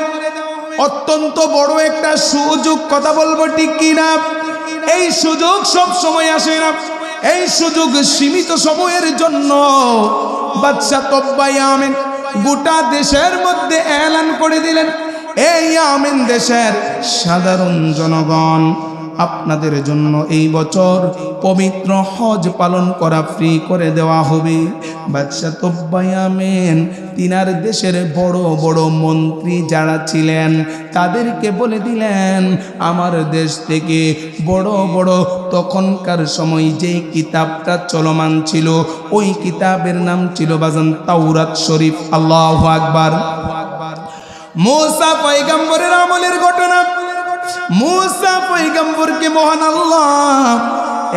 অত্যন্ত বড় একটা সুযোগ, কথা বলবো ঠিক কিনা? এই সুযোগ সব সময় আসে না, এই সুযোগ সীমিত সময়ের জন্য। বাদশাহ তব্বা ইয়ামেন গোটা দেশের মধ্যে এলান করে দিলেন, এই ইয়ামেন দেশের সাধারণ জনগণ, আপনাদের জন্য এই বছর পবিত্র হজ পালন করা ফ্রি করে দেওয়া হবে। বাদশাহ তব্বা ইয়ামেন তিনার দেশের বড় বড় মন্ত্রী যারা ছিলেন, তাদেরকে বলে দিলেন, আমার দেশ থেকে বড় বড় তখনকার সময় যেই কিতাবটা চলমান ছিল, ওই কিতাবের নাম ছিল বাজান তাওরাত শরীফ। আল্লাহু আকবার। মূসা পয়গম্বরের আমলের ঘটনা। মূসা পয়গম্বরকে মহান আল্লাহ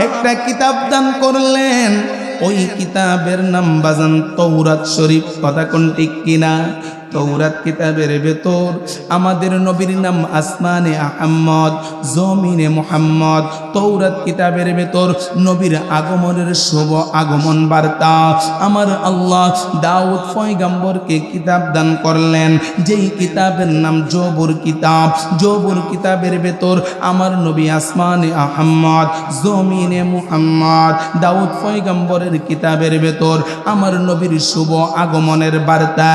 একটা কিতাব দান করলেন, ওই কিতাবের নাম বাজান তাওরাত শরীফ। কথা কোন ঠিক কিনা? তৌরাত কিতাবের ভেতর আমাদের নবীর নাম আসমানে আহম্মদ, জমিনে মুহাম্মদ। তৌরাত কিতাবের ভেতর নবীর আগমনের শুভ আগমন বার্তা। আমার আল্লাহ দাউদ পয়গম্বরকে কিতাব দান করলেন, যেই কিতাবের নাম জবুর কিতাব। জবুর কিতাবের ভেতর আমার নবী আসমানে আহম্মদ, জমিনে মুহাম্মদ। দাউদ পয়গম্বরের কিতাবের ভেতর আমার নবীর শুভ আগমনের বার্তা।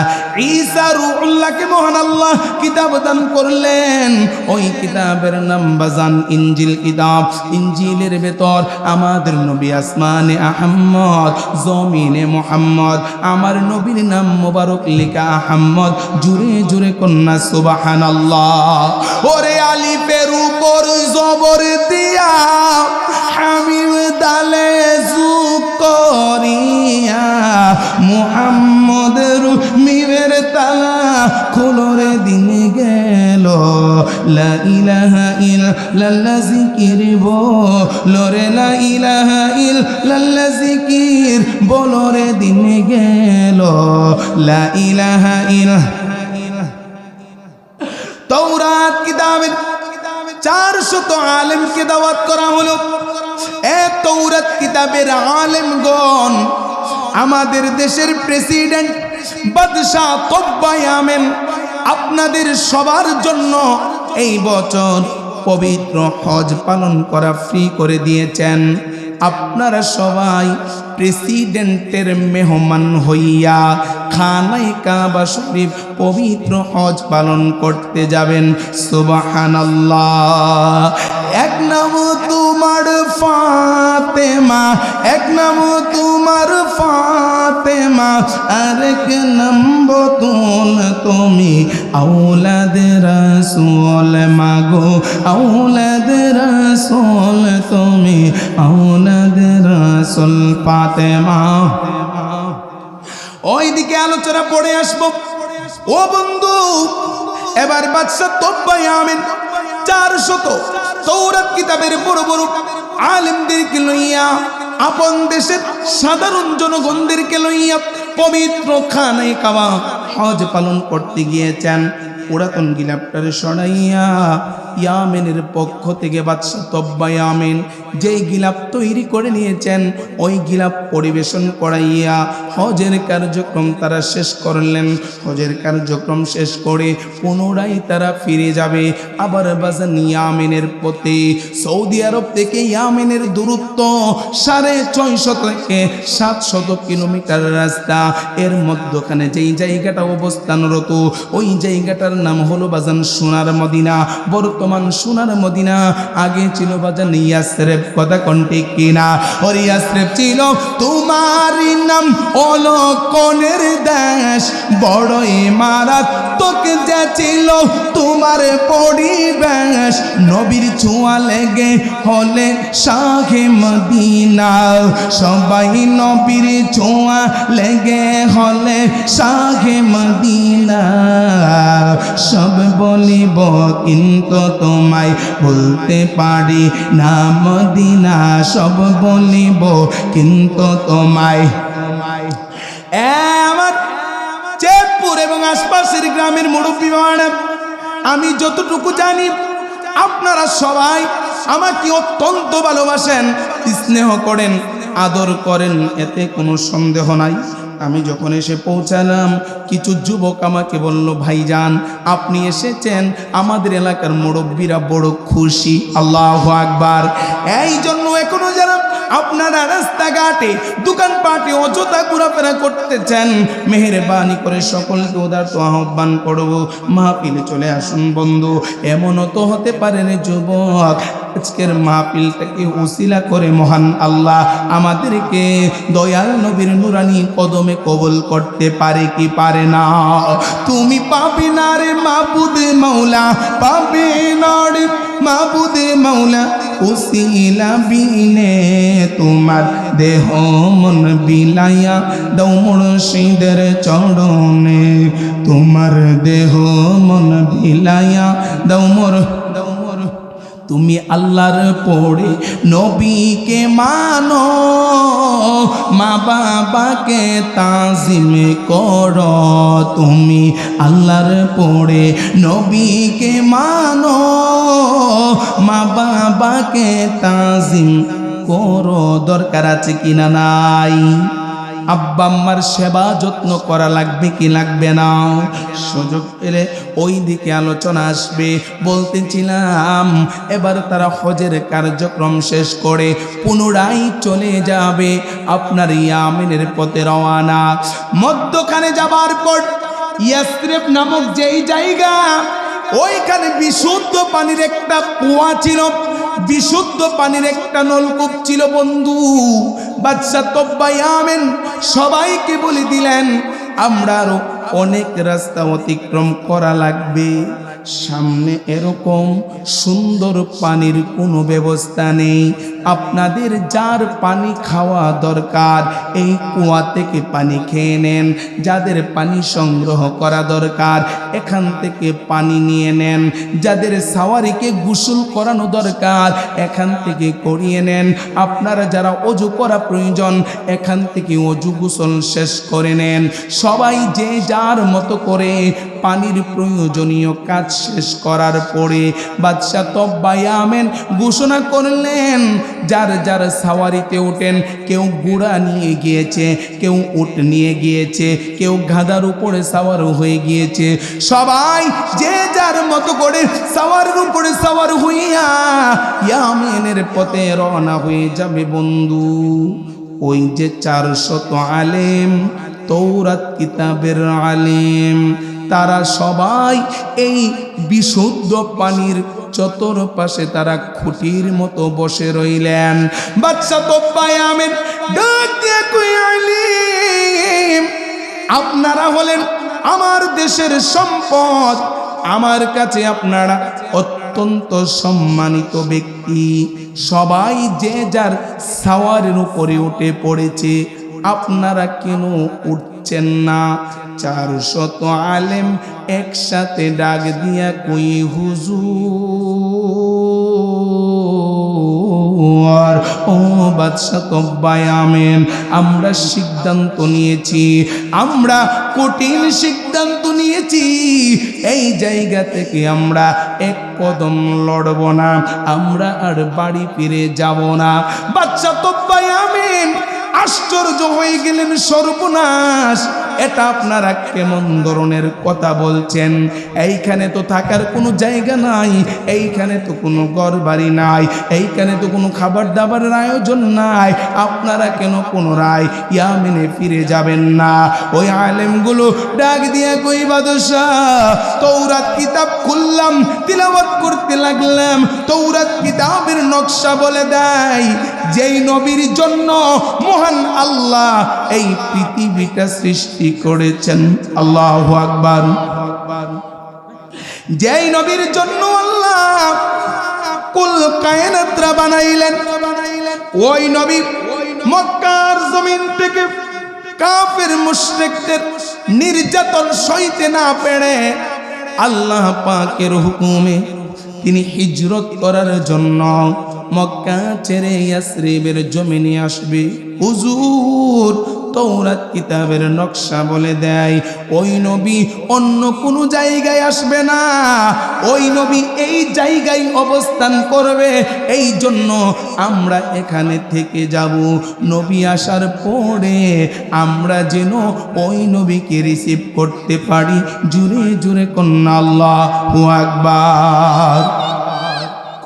ঈসা রূহুল্লাহকে মহান আল্লাহ কিতাব দান করলেন, ওই কিতাবের নাম বাজান ইনজিল কিতাব। ইনজিলের ভেতর আমাদের নবী আসমানে আহম্মদ, জমিনে মুহাম্মদ। আমার নবীর নাম মোবারক লিখা আহম্মদ। জুড়ে জুড়ে কন্যা সুবহানাল্লাহ। ওরে আলিফের উপর জবর দিয়া হামিম দালে যুগ করিয়া মুহাম্মদের মিমের তালা খুলরে দিন গেল। লা ইলাহা ইল্লাল্লাহ জিকির বলরে, লা ইলাহা ইল্লাল্লাহ জিকির বলরে দিন গেল। লা ইলাহা ইল্লাল্লাহ। তাওরাত কিতাবের 400 আলেমকে দাওয়াত করা হলো। এ তাওরাত কিতাবের আলেমগণ আমাদের দেশের প্রেসিডেন্ট বাদশাহ তব্বা ইয়ামেন আপনাদের সবার জন্য এই বছর পবিত্র হজ পালন করা ফ্রি করে দিয়েছেন। আপনারা সবাই প্রেসিডেন্টের মেহমান হইয়া খানায়ে কাবা শরীফ পবিত্র হজ পালন করতে যাবেন। সুবহানাল্লাহ। এক নাম তোমার ফাতেমা, এক নাম তোমার ফাতেমা, আরেক নাম বতুল তুমি আওলাদে রাসূল। মাগো আওলাদে রাসূল তুমি আওলাদে রাসূল ফাতেমা। ওইদিকে আলোচনা পড়ে আসবো। ও বন্ধু, এবার বাদশাহ তব্বা ইয়ামেন 400 তাওরাত কিতাবের বড় বড় আলেমদেরকে লইয়া, আপন দেশের সাধারণ জনগণদেরকে লইয়া পবিত্র খানায়ে কাবা হজ পালন করতে গিয়েছেন। পুরাতন গিলাপটারে সরাইয়া ইয়ামেনের পক্ষ থেকে বাদশাহ তব্বা ইয়ামেন যেই গিলাপ তৈরি করে নিয়েছেন ওই গিলাপ পরিবেশন করাইয়া হজের কার্যক্রম তারা শেষ করলেন। হজের কার্যক্রম শেষ করে পুনরায় তারা ফিরে যাবে আবার বাজান ইয়ামেনের পথে। সৌদি আরব থেকে ইয়ামেনের দূরত্ব 650 থেকে 700 কিলোমিটার রাস্তা। এর মধ্যখানে যেই জায়গাটা অবস্থানরত ওই জায়গাটার নাম হলো বাজান সোনার মদিনা। বর্তমান সোনার মদিনা, আগে ছিল বাজান ইয়াসরিব। কথা কোনটি কিনা? ওর ইয়াসরিব ছিল তোমারই নাম অলকনের দেশ, বড় ইমারত তোকে যা ছিল তোমার পরিবেশ, নবীর ছোঁয়া লেগে হলে শাহে মদিনা, সবাই নবীর ছোঁয়া লেগে হলে শাহে মদিনা। সব বলিব কিন্তু তোমায় বলতে পারি না মদিনা, সব বলিব কিন্তু তোমায়। আমার চেতপুর এবং আশপাশের গ্রামের মুরব্বী বাবারা, আমি যতটুকু জানি আপনারা সবাই আমাকে অত্যন্ত ভালোবাসেন, স্নেহ করেন, আদর করেন, এতে কোনো সন্দেহ নাই। আমি যখন এসে পৌঁছালাম কিছু যুবক আমাকে বলল, ভাইজান আপনি এসেছেন, আমাদের এলাকার মুরব্বীরা বড় খুশি। আল্লাহু আকবার। এই জন্য এখনো যারা আপনারা রাস্তাঘাটে দোকানপাটে অযথা ঘোরাফেরা করতেছেন, মেহেরবানি করে সকলকে উদারত আহ্বান করব, মাহফিলে চলে আসুন বন্ধু। এমনও তো হতে পারে রে যুবক, আজকের মাহফিলটাকে উসিলা করে মহান আল্লাহ আমাদেরকে দয়াল নবীর নুরানি কদমে কবুল করতে পারে কি পারে না? তুমি পাবে না রে মাবুদ মাওলা, পাবে না রে মাবুদ মাওলা, উসিলা বিনে তোমার দেহ মন বিলাইয়া দাও মুর্শিদের চরণে, তোমার দেহ মন বিলাইয়া দাও মোর। তুমি আল্লাহর পড়ে নবীকে মানো, মা বাবাকে তাজিম করো, তুমি আল্লাহর পড়ে নবীকে মানো, মা বাবাকে তাজিম করো। দরকার আছে কিনা নাই? আব্বা আম্মার সেবা যত্ন করা লাগবে কি লাগবে না? সুযোগ পেলে ওই দিকে আলোচনা আসবে। বলতেছিলাম এবার তারা হজের কার্যক্রম শেষ করে পুনরায় চলে যাবে আপনার ইয়ামেনের পথে রওয়ানা। মধ্যখানে যাবার পর ইয়াসরিব নামক যেই জায়গা, ওইখানে বিশুদ্ধ পানির একটা কুয়া ছিল, বিশুদ্ধ পানির একটা নলকূপ ছিল বন্ধু। বাদশাহ তব্বা ইয়ামেন সবাইকে বলে দিলেন, আমরা আরো অনেক রাস্তা অতিক্রম করা লাগবে, সামনে এরকম সুন্দর পানির কোনো ব্যবস্থা নেই, আপনাদের যার পানি খাওয়া দরকার এই কুয়া থেকে পানি খেয়ে নেন, যাদের পানি সংগ্রহ করা দরকার এখান থেকে পানি নিয়ে নেন, যাদের সাওয়ারিকে গোসল করানো দরকার এখান থেকে করিয়ে নেন, আপনারা যারা অজু করা প্রয়োজন এখান থেকে অজু গোসল শেষ করে নেন। সবাই যে যার মতো করে পানির প্রয়োজনীয় কাজ শেষ করার পরে বাদশাহ তব্বা ইয়ামেন ঘোষণা করলেন, যার যার সাওয়ারিতে ওঠেন, কেউ ঘোড়া নিয়ে গিয়েছে, কেউ উট নিয়ে গিয়েছে, কেউ গাধার উপরে সাওয়ার হয়ে গিয়েছে, সবাই যে যার মতো করে সাওয়ারের উপরে সাওয়ার হইয়া ইয়ামেনের পথে রওনা হয়ে যাবে বন্ধু। ওই যে 400 আলেম, তৌরাত কিতাবের আলেম, তারা সবাই এই বিশুদ্ধ পানির চতুর্পাশে তারা খুঁটির মতো বসে রইলেন। বাদশাহ তব্বা ইয়ামেন ডাক দিয়ে কইলেন, আপনারা হলেন আমার দেশের সম্পদ, আমার কাছে আপনারা অত্যন্ত সম্মানিত ব্যক্তি, সবাই যে যার সাওয়ারের উপরে উঠে পড়েছে, আপনারা কেন উঠছেন না? 400 আলেম একসাথে ডাক দিয়া কই হুজুর হুজুর, ও বাদশাহ তব্বা ইয়ামিন, আমরা সিদ্ধান্ত নিয়েছি, আমরা কঠিন সিদ্ধান্ত নিয়েছি, এই জায়গা থেকে আমরা এক কদম লড়ব না, আমরা আর বাড়ি ফিরে যাব না। বাদশাহ তব্বা ইয়ামিন আশ্চর্য হয়ে গেলেন, সর্বনাশ, এটা আপনারা কেমন ধরনের কথা বলছেন? এইখানে তো থাকার কোনো জায়গা নাই, এইখানে তো কোনো ঘর বাড়ি নাই, এইখানে তো কোনো খাবার দাবারের আয়োজন নাই, আপনারা কেন পুনরায় ইয়ামেনে ফিরে যাবেন না? ওই আলেমগুলো ডাক দিয়া কই, বাদশাহ, তৌরাত কিতাব খুললাম, তিলাওয়াত করতে লাগলাম, তৌরাত কিতাবের নকশা বলে দেয় যেই নবীর জন্য মহান আল্লাহ এই পৃথিবীটা সৃষ্টি করেছেন, আল্লাহু আকবার, যেই নবীর জন্য আল্লাহ কুল কায়নাতরা বানাইলেন, ওই নবী মক্কার জমিন থেকে কাফের মুশরিকদের নির্যাতন সইতে না পেরে আল্লাহ পাকের হুকুমে তিনি হিজরত করার জন্য মক্কা ছেড়ে ইয়াসরিবের জমিনে আসবে। হুজুর, তৌরাত কিতাবের নকশা বলে দেয় ওই নবী অন্য কোনো জায়গায় আসবে না, ওই নবী এই জায়গায় অবস্থান করবে, এই জন্য আমরা এখানে থেকে যাব। নবী আসার পরে আমরা যেন ওই নবীকে রিসিভ করতে পারি। জুড়ে জুড়ে কন্যা আল্লাহু আকবার।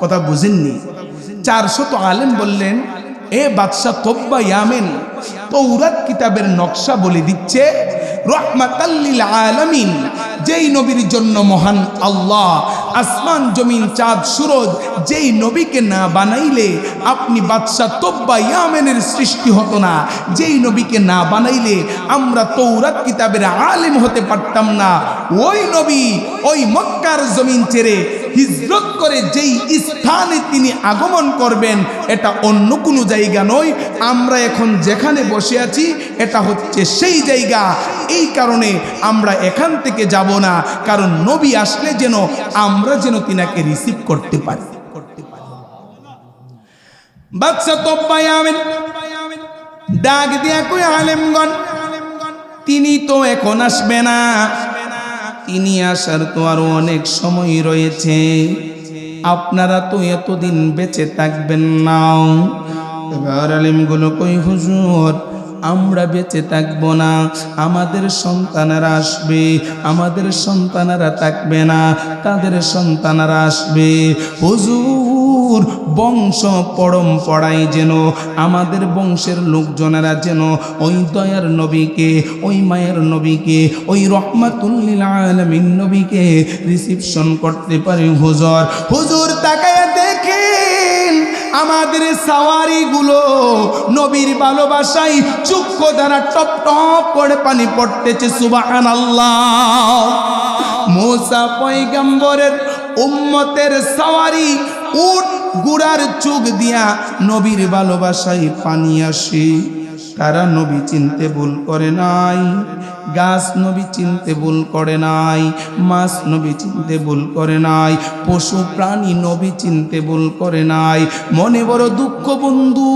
কথা বুঝেননি? 400 আলেম বললেন, এ বাদশাহ তব্বা ইয়ামিন, তৌরাত কিতাবের নকশা বলে দিচ্ছে রাহমাতাল লিল আলামিন, যেই নবীর জন্য মহান আল্লাহ আসমান জমিন চাঁদ সূরজ, যেই নবীকে না বানাইলে আপনি বাদশাহ তব্বা ইয়ামিনের সৃষ্টি হতো না, যেই নবীকে না বানাইলে আমরা তৌরাত কিতাবের আলেম হতে পারতাম না, ওই নবী ওই মক্কার জমিন ছেড়ে হিজরত করে যেই স্থানে তিনি আগমন করবেন এটা অন্য কোনো জায়গা নয়, আমরা এখন যেখানে বসে আছি এটা হচ্ছে সেই জায়গা। এই কারণে আমরা এখান থেকে যাব না, কারণ নবী আসলে যেন আমরা তিনাকে রিসিভ করতে পারি। বাদশাহ তব্বা ইয়ামিন ডাক দিয়া কই, আলেমগণ, তিনি তো এখন আসবে না, তিনি আসার তো আরো অনেক সময় রয়েছে, আপনারা তো এতদিন বেঁচে থাকবেন না। এবার আলেমগুলো কই, হুজুর, আমরা বেঁচে থাকবো না, আমাদের সন্তানেরা আসবে, আমাদের সন্তানেরা থাকবে না, তাদের সন্তানেরা আসবে। হুজুর, বংশ পরম্পরায় যেন আমাদের বংশের লোকজনেরা যেন ওই দয়ার নবীকে, ওই মায়ের নবীকে, ওই রহমাতুল লিল আলামিন নবীকে রিসিপশন করতে পারে। হুজুর, হুজুর তাকায়া দেখেন আমাদের সাওয়ারিগুলো নবীর ভালোবাসায় চক্ষু দ্বারা টপ টপ করে পানি পড়তেছে। সুবহানাল্লাহ। মুসা পয়গম্বরের উম্মতের সাওয়ারি উট গুড়ার চোখ দিয়া নবীর ভালোবাসায় পানি আসে। তারা নবী চিনতে ভুল করে নাই, গাছ নবী চিনতে ভুল করে নাই, মাছ নবী চিনতে ভুল করে নাই, পশু প্রাণী নবী চিনতে ভুল করে নাই। মনে বড় দুঃখ বন্ধু,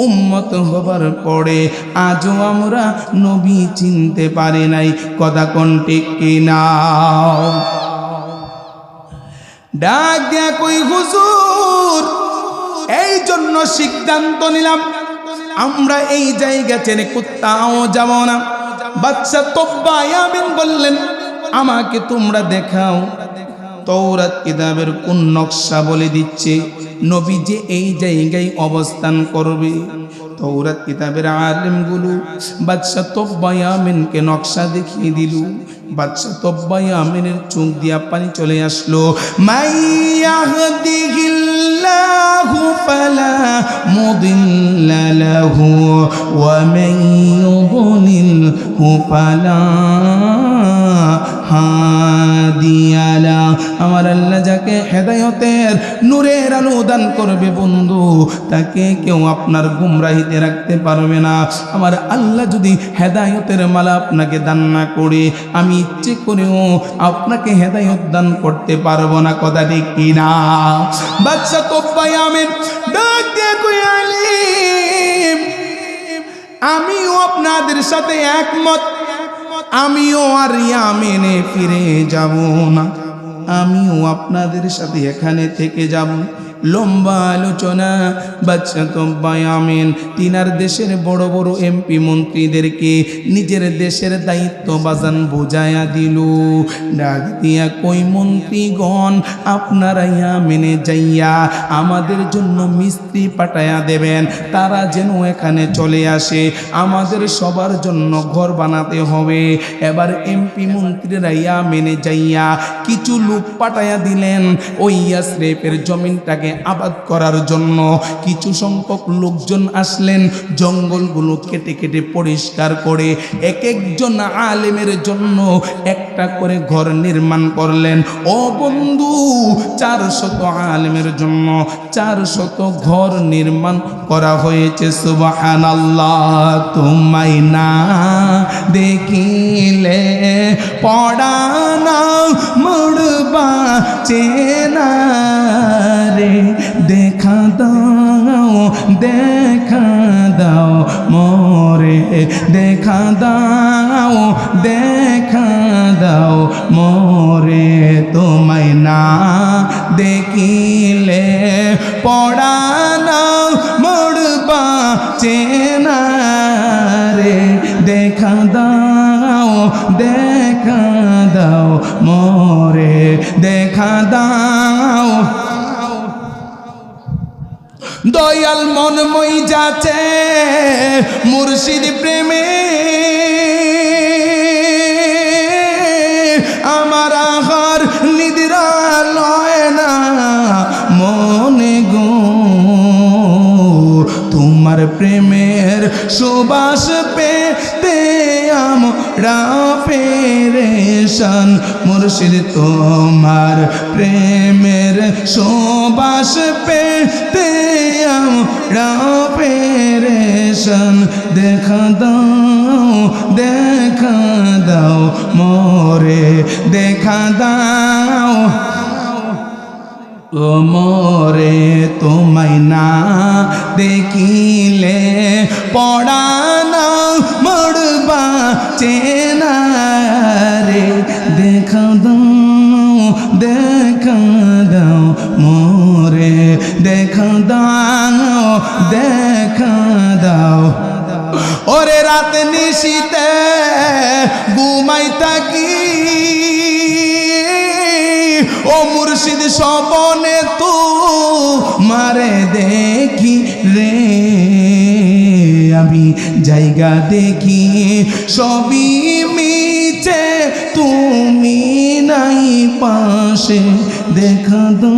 উম্মত হবার পরে আজও আমরা নবী চিনতে পারি নাই। কথা কোন ঠিক কিনা? ডাক দিয়া কই, হুজুর, এই জন্য সিদ্ধান্ত নিলাম আমরা এই জায়গা ছেড়ে কোথাও যাব না। বাদশাহ তব্বা ইয়ামিন বললেন, আমাকে তোমরা দেখাও তৌরাত কিতাবের কোন নকশা বলে দিচ্ছে নবী যে এই জায়গায় অবস্থান করবে। তৌরাত কিতাবের আলেমগুলো বাদশাহ তব্বা ইয়ামিনকে নকশা দেখিয়ে দিল। বাদশাহ তব্বা ইয়ামিনের চোখ দিয়া পানি চলে আসলো। মাইয়াহদিহিল্লাহু ফালা মুদিল্লা লাহু ওয়া মান ইউদ্লিলহু ফালা হাদিয়া লা। আমার আল্লাহ যাকে হেদায়েতের নূরের আলো দান করবে বন্ধু, তাকে কেউ আপনার গুমরাহিতে রাখতে পারবে না। আমার আল্লাহ যদি হেদায়েতের মালা আপনাকে দান না করে, আমি ইচ্ছে করেও আপনাকে হেদায়েত দান করতে পারবো না। কথা ঠিক কিনা? বাদশা তোফায় আমিন ডাক দিয়ে কই, আলিম, আমিও আপনাদের সাথে একমত, আমিও আর ইয়ামেনে ফিরে যাব না, আমিও আপনাদের সাথে এখানে থেকে যাব। লম্বা আলোচনা। বাদশা তোফায় আমিন তিনার দেশের বড় বড় এমপি মন্ত্রীদেরকে নিজের দেশের দায়িত্ব বাজান বুঝায়া দিল। ডাক দিয়া কই, মন্ত্রীগণ, আপনারা ইয়ামেনে যাইয়া আমাদের জন্য মিস্ত্রি পাঠায়া দেবেন, তারা যেন এখানে চলে আসে, আমাদের সবার জন্য ঘর বানাতে হবে। এবার এমপি মন্ত্রীরা ইয়ামেনে যাইয়া কিছু লোক পাঠায়া দিলেন ওই ইয়াসরিফের জমিনটাকে আবাদ করার জন্য। কিছু সংখ্যক লোকজন আসলেন, জঙ্গলগুলো কেটে কেটে পরিষ্কার করে এক একজন আলেমের জন্য একটা করে ঘর নির্মাণ করলেন। ও বন্ধু, 400 আলেমের জন্য 400 ঘর নির্মাণ করা হয়েছে। সুবহানাল্লাহ। তোমায় না দেখিলে পড়ানা মুড়বা চেনা রে, দেখা দাও দেখা দাও মোরে, দেখা দাও দেখা দাও মোরে, তোমায় না দেখিলে পড়ানা মুড়বা চেনা রে, দেখা দাও দেখা দাও মোরে, দেখা দাও। দয়াল মন মই যাচ্ছে মুর্শিদ প্রেমে, আমার আহার নিদ্রা লয় না মনে গো, তোমার প্রেমের সুবাস পেতে আমরা পেরেশান। মুর্শিদ তোমার প্রেমের সুবাস পেতে আমরা পেরেশান, দেখা দাও দেখা দাও মোরে, দেখা দাও ও মোরে, তোমায় না দেখিলে পড়ানা মড়বা চেনা রে, দেখা দাও দেখা দাও মোরে, দেখা দাও দেখা দাও। ওরে রাত নিশিতে ঘুমাই থাকি, ও মুর্শিদ স্বপনে তো মারে দেখি রে, আমি জায়গা দেখি সবই মিছে, তুমি নাই পাশে, দেখা দাও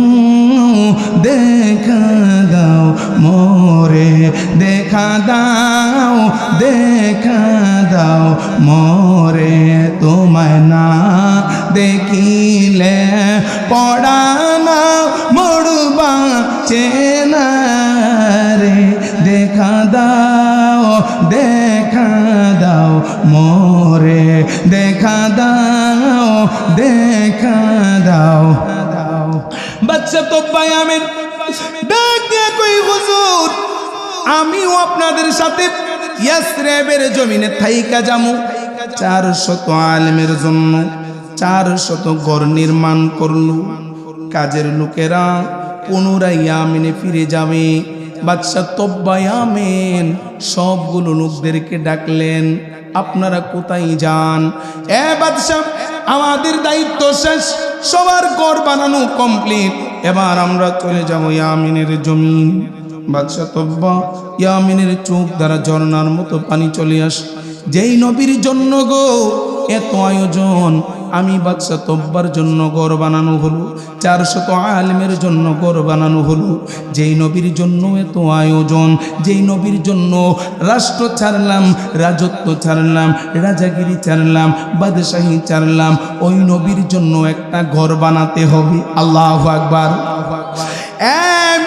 দেখা দাও মোরে, দেখা দাও দেখা দাও মোরে, তোমায় না দেখিলে পড়ানা মড়বা চেনা রে, দেখা দাও দেখা দাও মোরে, দেখা দাও দেখা দাও। বাদশা তোফায় আমিন ডাক দিয়ে কই, হুজুর, আমিও আপনাদের সাথে ইয়াসরিফের জমিনে থাইকা যামু। 400 আলেমের জন্য 400 ঘর নির্মাণ করল। কাজের লোকেরা পুনরায় ইয়ামেনে ফিরে যাবে। বাদশা তোফায় আমিন সবগুলো লোকদেরকে ডাকলেন, আপনারা কোথায় যান? এ বাদশা, আমাদের দায়িত্ব শেষ, সবার ঘর বানানো কমপ্লিট, এবার আমরা চলে যাব ইয়ামেনের জমিন। বাদশা তোফায় আমিনের চোখ দ্বারা ঝর্ণার মতো পানি চলে আসে। যেই নবীর জন্য গো এত আয়োজন, আমি বাদশা তব্বার জন্য ঘর বানানো হলো, 400 আলেমের জন্য ঘর বানানো হলো। যেই নবীর জন্য এত আয়োজন, যেই নবীর জন্য রাষ্ট্র ছাড়লাম, রাজত্ব ছাড়লাম, রাজাগিরি ছাড়লাম, বাদশাহী ছাড়লাম, ওই নবীর জন্য একটা ঘর বানাতে হবে। আল্লাহু আকবার।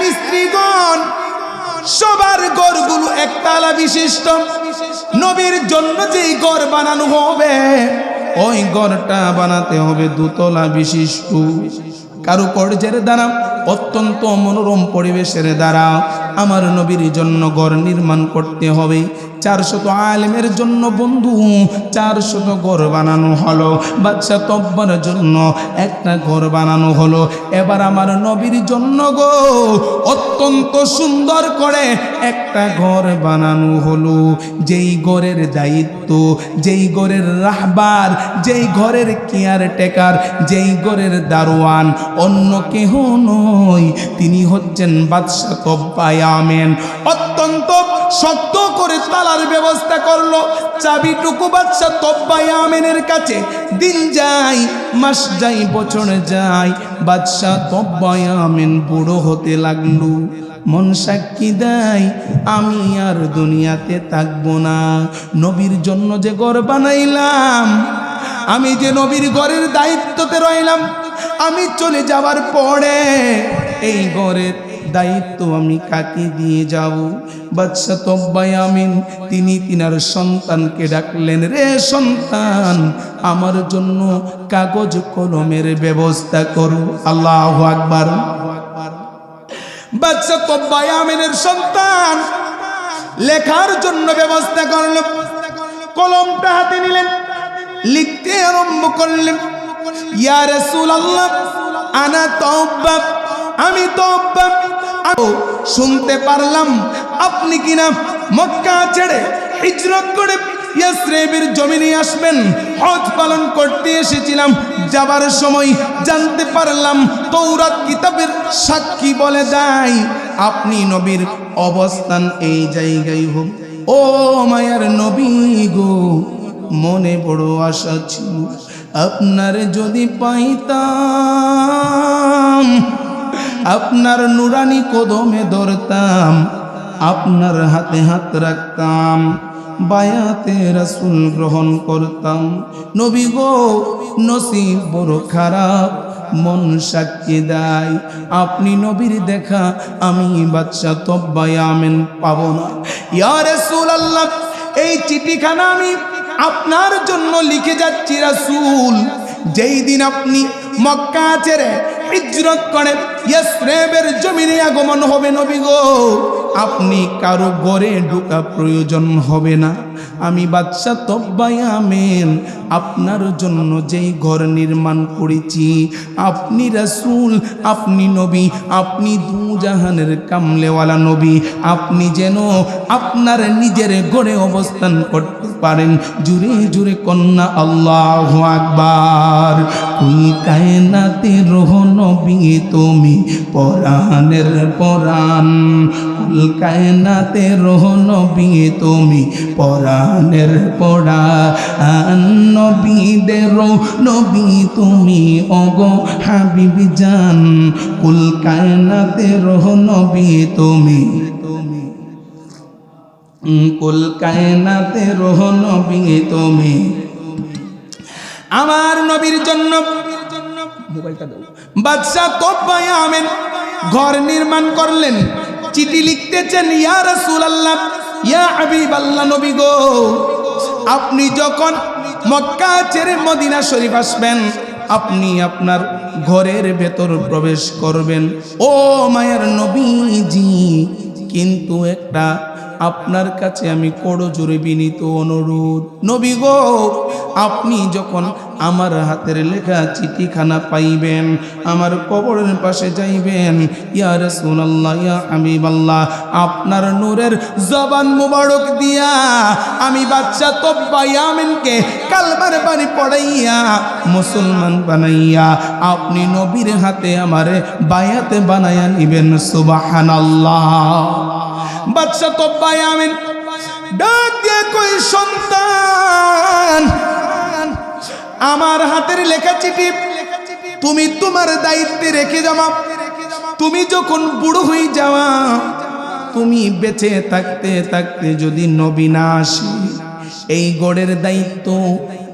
মিস্ত্রিগণ, সবার ঘরগুলো একতলা বিশিষ্ট। নবীর জন্য যেই ঘর বানানো হবে, ওই ঘরটা বানাতে হবে 2 তলা বিশিষ্ট। কারুকার্যের দ্বারা, অত্যন্ত মনোরম পরিবেশের দ্বারা আমার নবীর জন্য ঘর নির্মাণ করতে হবে। 400 আলেমের জন্য বন্ধু 400 ঘর বানানো হলো, বাদশা তব্বার জন্য একটা ঘর বানানো হলো। এবার আমার নবীর জন্য গো অত্যন্ত সুন্দর করে একটা ঘর বানানো হলো। যেই ঘরের দায়িত্ব, যেই ঘরের রাহবার, যেই ঘরের কেয়ারটেকার, যেই ঘরের দারোয়ান অন্য কেহ নয়, তিনি হচ্ছেন বাদশা তব্বা ইয়ামেন। অত্যন্ত শক্ত করে তালার ব্যবস্থা করলো, চাবিটুকু বাদশা তব্বা ইয়ামেনের কাছে। দিন যায়, মাস যায়, বছর যায়, বাদশা তব্বা ইয়ামেন বুড়ো হতে লাগলো। মন সাক্ষী দেয় আমি আর দুনিয়াতে থাকবো না। নবীর জন্য যে ঘর বানাইলাম, আমি যে নবীর ঘরের দায়িত্বতে রইলাম, আমি চলে যাবার পরে এই ঘরের দায়িত্ব আমি কাকে দিয়ে যাব? বাদশা তব্বা ইয়ামেন তিনি তিনার সন্তানকে ডাকলেন, রে সন্তান, আমার জন্য কাগজ কলমের ব্যবস্থা করো। আল্লাহু আকবার। বাদশা তব্বা ইয়ামেনের সন্তান লেখার জন্য ব্যবস্থা করল। কলমটা হাতে নিলেন, লিখতে আরম্ভ করলেন, ইয়া রাসূলুল্লাহ আনা তব্বা, আমি তব্বা। শুনতে পারলাম আপনি কিনা মক্কা ছেড়ে হিজরত করে ইয়াসরিবের জমিনে আসবেন, হজ পালন করতে এসেছিলাম। যাবার সময় জানতে পারলাম তৌরাত কিতাবের সাক্ষী বলে যায় আপনি নবীর অবস্থান এই জায়গায় হোক। ও মায়ার নবী গো, মনে বড় আশা ছিল আপনার যদি পাইতাম, আপনার নুরানি কদমে ধরতাম, আপনার হাতে হাত রাখতাম, বায়াতে রাসূল গ্রহণ করতাম। নবী গো, নসিব বড় খারাপ, মন সাক্ষী দেয় আপনি নবীর দেখা আমি বাদশা তব্বা ইয়ামেন পাবো না। ইয়া রাসূলুল্লাহ, এই চিঠিখানা আমি আপনার জন্য লিখে যাচ্ছি রাসূল। যেই দিন আপনি মক্কা ছেড়ে হিজরত করে ইয়াসরিবের জমিনে আগমন হবে নবী গো, আপনি কারো ঘরে ঢোকা প্রয়োজন হবে না। আমি বাদশা তব্বা ইয়ামেন আপনার জন্য যেই ঘর নির্মাণ করেছি, আপনি রাসূল, আপনি নবী, আপনি দুজাহানের কামলেওয়ালা নবী, আপনি যেন আপনার নিজের ঘরে অবস্থান করতে পারেন। জুড়ে জুড়ে কন্যা আল্লাহু আকবার। কুল কায়নাতের নবী তুমি পরাণের পরাণ, কুল কায়নাতের নবী তুমি পরাণের পরাণ, নবীদের নবী তুমি ওগো হাবিব জান, কুল কায়নাতের নবী তুমি, কুল কায়নাতের নবী তুমি। আমার নবীর জন্য মোবাইলটা দাও। বাদশা তব্বা ইয়ামেন ঘর নির্মাণ করলেন, চিঠি লিখতেছেন, ইয়া রাসূলুল্লাহ, ইয়া হাবিবাল্লাহ, নবী গো, আপনি যখন মক্কা ছেড়ে মদিনা শরীফ আসবেন, আপনি আপনার ঘরের ভেতর প্রবেশ করবেন। ও মায়ের নবীজি, কিন্তু একটা আপনার কাছে আমি করজোড়ে বিনীত অনুরোধ, নবী গো, আপনি যখন আমার হাতের লেখা চিঠিখানা পাইবেন, আমার কবরের পাশে যাইবেন, ইয়া রাসূলুল্লাহ, ইয়া হাবিবাল্লাহ, আপনার নূরের জবান মুবারক দিয়া আমি বাদশা তব্বা ইয়ামেনকে কালমার বাণী পড়াইয়া মুসলমান বানাইয়া আপনি নবীর হাতে আমারে বায়াতে বানাইয়া নিবেন। সুবহানাল্লাহ। বাদশা তব্বা ইয়ামেন ডাক দিয়ে কই, সন্তান আমার হাতের লেখা চিঠি তুমি তোমার দায়িত্বে রেখে যাওয়া। তুমি যখন বুড়ো হয়ে যাওয়া, তুমি বেঁচে থাকতে থাকতে যদি নবী না আসে, এই গড়ের দায়িত্ব,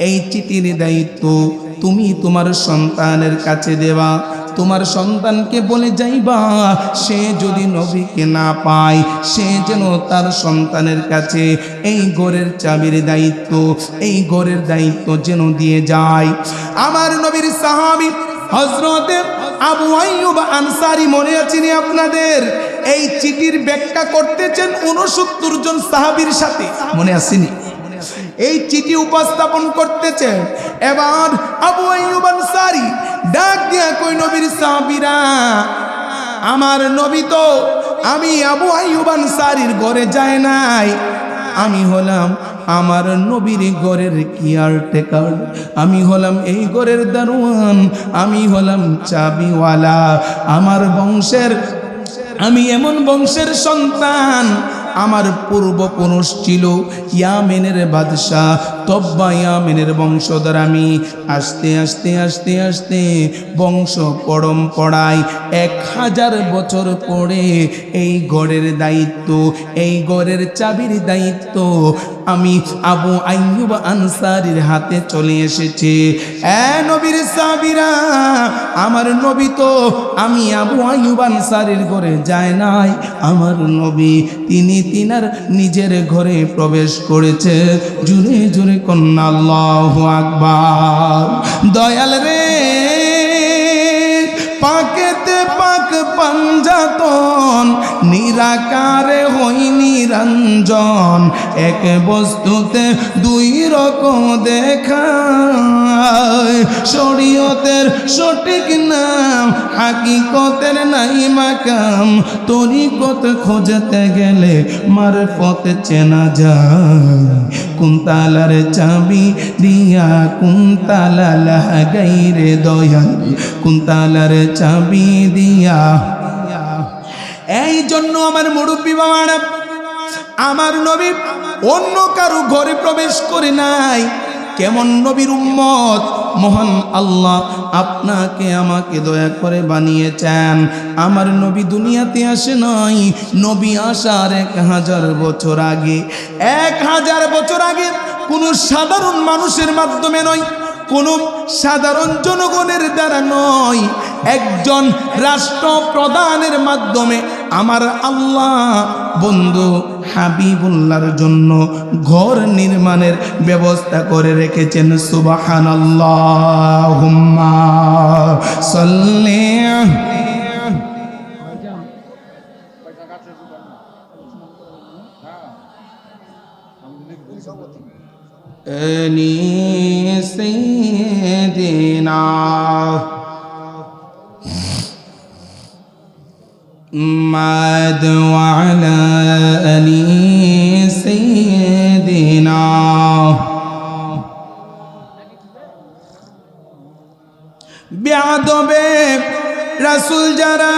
এই চিঠির দায়িত্ব তুমি তোমার সন্তানের কাছে দেবা। তোমার সন্তানকে বলে যাইবা, সে যদি নবীকে না পায়, সে যেন তার সন্তানের কাছে এই ঘরের চাবির দায়িত্ব, এই ঘরের দায়িত্ব যেন দিয়ে যায়। আমার নবীর সাহাবী হযরতে আবু আইয়ুব আনসারী মনে আছে নি আপনাদের? এই চিঠির ব্যাখ্যা করতেছেন 69 জন সাহাবীর সাথে, মনে আসেনি? এই চিঠি উপস্থাপন করতেছে। এবার আবু আইয়ুব আনসারী ডাক দিয়া কই, নবীর সাহাবীরা, আমার নবী তো, আমি আবু আইয়ুব আনসারীর ঘরে যায় নাই, আমি হলাম আমার নবীর ঘরের কেয়ারটেকার, আমি হলাম এই ঘরের দারোয়ান, আমি হলাম চাবিওয়ালা। আমার বংশের, আমি এমন বংশের সন্তান, আমার পূর্বপুরুষ ছিল ইয়ামেনের বাদশাহ, তব্বা ইয়ামেনের বংশধর আমি। আস্তে আস্তে আস্তে আস্তে বংশ পরম্পরায় 1000 বছর পরে এই গড়ের দায়িত্ব, এই গড়ের চাবির দায়িত্ব আমি আবু আইয়ুব আনসারীর হাতে চলে এসেছে। নবীর সাহাবীরা, আমার নবী তো, আমি আবু আইয়ুব আনসারীর ঘরে যায় নাই, আমার নবী তিনি তিনার নিজের ঘরে প্রবেশ করেছে। জুড়ে জুড়ে কন্যা আল্লাহু আকবার। দয়াল রে, পাকেতে পাক পাঞ্জাতন, নিরাকারে হই নিরঞ্জন, এক বস্তুতে দুই রকম দেখায়, শরীয়তের সঠিক নাম, হাকিকতের নাই মাকাম, তরিকত খোঁজতে গেলে মারফত চেনা যায়। কুন্তালার চাবি দিয়া কুন্তালা লাগাইরে দয়াল, কুন্তালার চাবি দিয়া। এই জন্য আমার মুরব্বী বাবারা, আমার নবী অন্য কারো ঘরে প্রবেশ করে নাই। কেমন নবীর উম্মত! মহান আল্লাহ আপনাকে আমাকে দয়া করে বানিয়েছেন। আমার নবী দুনিয়াতে আসে নাই, নবী আসার 1000 বছর আগে, 1000 বছর আগে কোনো সাধারণ মানুষের মাধ্যমে নয়, কোনো সাধারণ জনগণের দ্বারা নয়, একজন রাষ্ট্রপ্রধানের মাধ্যমে আমার আল্লাহ বন্ধু হাবিবুল্লাহর জন্য ঘর নির্মাণের ব্যবস্থা করে রেখেছেন। সুবহানাল্লাহুম্মা সাল্লি। سيدنا محمد وعلى آل سيدنا বেয়াদবে রাসূল যারা,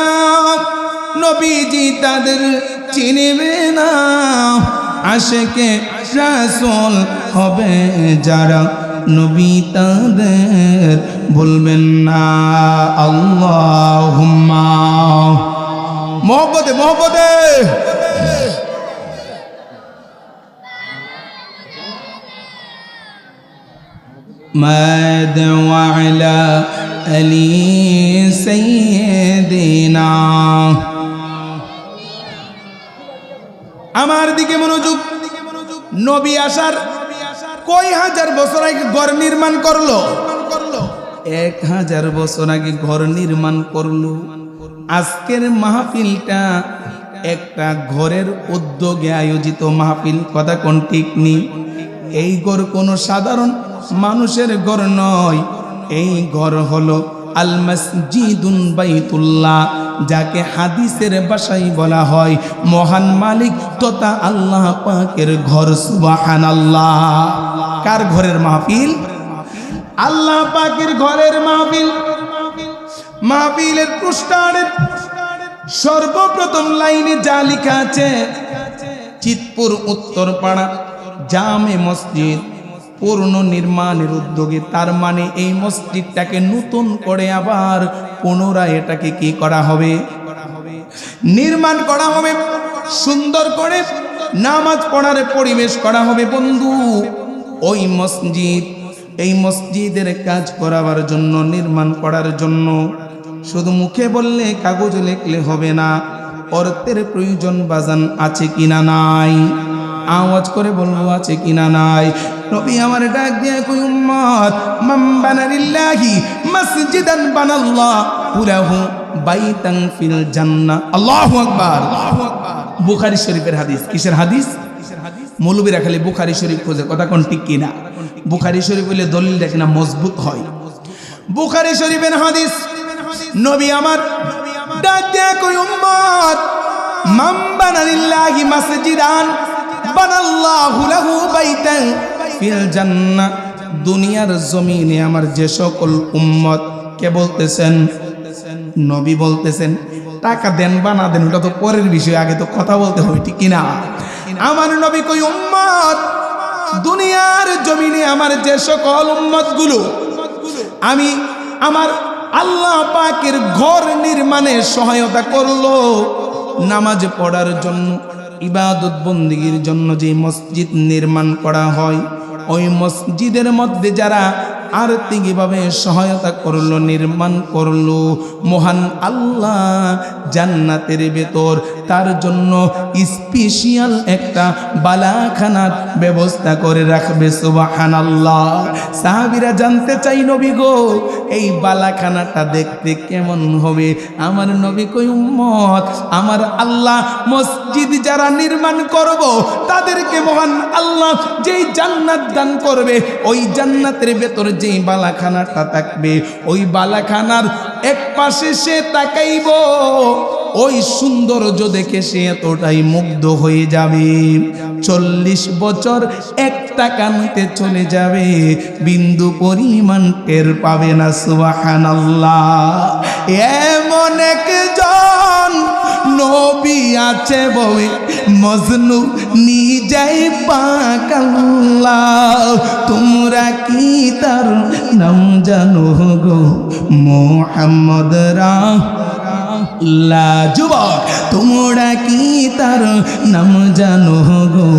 নবীজি তাদের চিনবে না, আশিকে রাসূল হবে যারা, নবী তাদের বলবেন না। আল্লাহুম্মা মোহব্বতে মোহব্বতে মাদ ওয়ালা আলি সাইয়্যিদিনা। আমার দিকে মনোযোগ। নবী আসার কয় হাজার বছর আগে ঘর নির্মাণ করলো? 1000 বছর আগে ঘর নির্মাণ করলো। আজকের মাহফিলটা একটা ঘরের উদ্যোগে আয়োজিত মাহফিল, কথা কোন ঠিক নেই? এই ঘর কোনো সাধারণ মানুষের ঘর নয়, এই ঘর হলো আল মসজিদুন বাইতুল্লাহ, যাকে হাদিসের ভাষায় বলা হয় মহান মালিক তথা আল্লাহ পাকের ঘর। সুবহানাল্লাহ। কার ঘরের মাহফিল? আল্লাহ পাকের ঘরের মাহফিল। মাহফিলের পৃষ্ঠারে সর্বপ্রথম লাইনে যা লেখা আছে, চিতপুর উত্তরপাড়া জামে মসজিদ, পূর্ণ নির্মাণের উদ্যোগে, তার মানে এই মসজিদটাকে নতুন করে আবার পুনরায় এটাকে কি করা হবে, নির্মাণ করা হবে, সুন্দর করে নামাজ পড়ার পরিবেশ করা হবে। বন্ধু, ওই মসজিদ, এই মসজিদের কাজ করাবার জন্য, নির্মাণ করার জন্য শুধু মুখে বললে, কাগজ লিখলে হবে না, অর্থের প্রয়োজন বাজান আছে কিনা নাই? আওয়াজ করে বলবো আছে কিনা নাই? নবী আমার ডাক দিয়ে কই, উম্মত মান বানা লিল্লাহি মসজিদান বানাল্লাহু লাহু বাইতান ফিল জান্নাহ। আল্লাহু আকবার। বুখারী শরীফের হাদিস। কিসের হাদিস? মৌলবীরা খালি বুখারী শরীফ খোঁজে, কথা কোন ঠিক কিনা? বুখারী শরীফ বলে দলিল দেখে না মজবুত হয়। বুখারী শরীফের হাদিস, নবী আমার ডাক দিয়ে কই, উম্মত মান বানা লিল্লাহি মসজিদান বানাল্লাহু লাহু বাইতান ফিল জান্নাহ। দুনিয়ার জমিনে আমার যে সকল উম্মত, কে বলতেছেন? নবী বলতেছেন। টাকা দেন বা না দেন ওটা তো পরের বিষয়, আগে তো কথা বলতে হবে, ঠিক কিনা? আমার নবী কই, উম্মত দুনিয়ার জমিনে আমার যে সকল উম্মত গুলো আমি আমার আল্লাহ পাকের ঘর নির্মাণে সহায়তা করলো, নামাজ পড়ার জন্য, ইবাদত বন্দেগীর জন্য যে মসজিদ নির্মাণ করা হয়, ওই মসজিদের মধ্যে যারা আর্থিকভাবে সহায়তা করলো, নির্মাণ করলো, মহান আল্লাহ জান্নাতের ভেতর তার জন্য স্পেশাল একটা বালাখানার ব্যবস্থা করে রাখবে। সুবহানাল্লাহ। সাহাবীরা জানতে চাই, নবী গো এই বালাখানাটা দেখতে কেমন হবে? আমার নবী কই, উম্মত আমার আল্লাহ মসজিদ যারা নির্মাণ করব তাদেরকে মহান আল্লাহ যেই জান্নাত দান করবে, ওই জান্নাতের ভেতর যেই বালাখানাটা থাকবে, ওই বালাখানার এক পাশে সে তাকাইব, ওই সৌন্দর্য দেখে সে এতটাই মুগ্ধ হয়ে যাবে, 40 বছর একটা কানতে চলে যাবে, বিন্দু পরিমাণ টের পাবে না। সুবহানাল্লাহ। এমন একজন নবী আছে বই মজনু নিজেই পাক আল্লাহ, তোমরা কি তার নাম জানো গো? মুহাম্মদ রাসূলুল্লাহ। যুবক, তোমরা কি তার নাম জানো গো?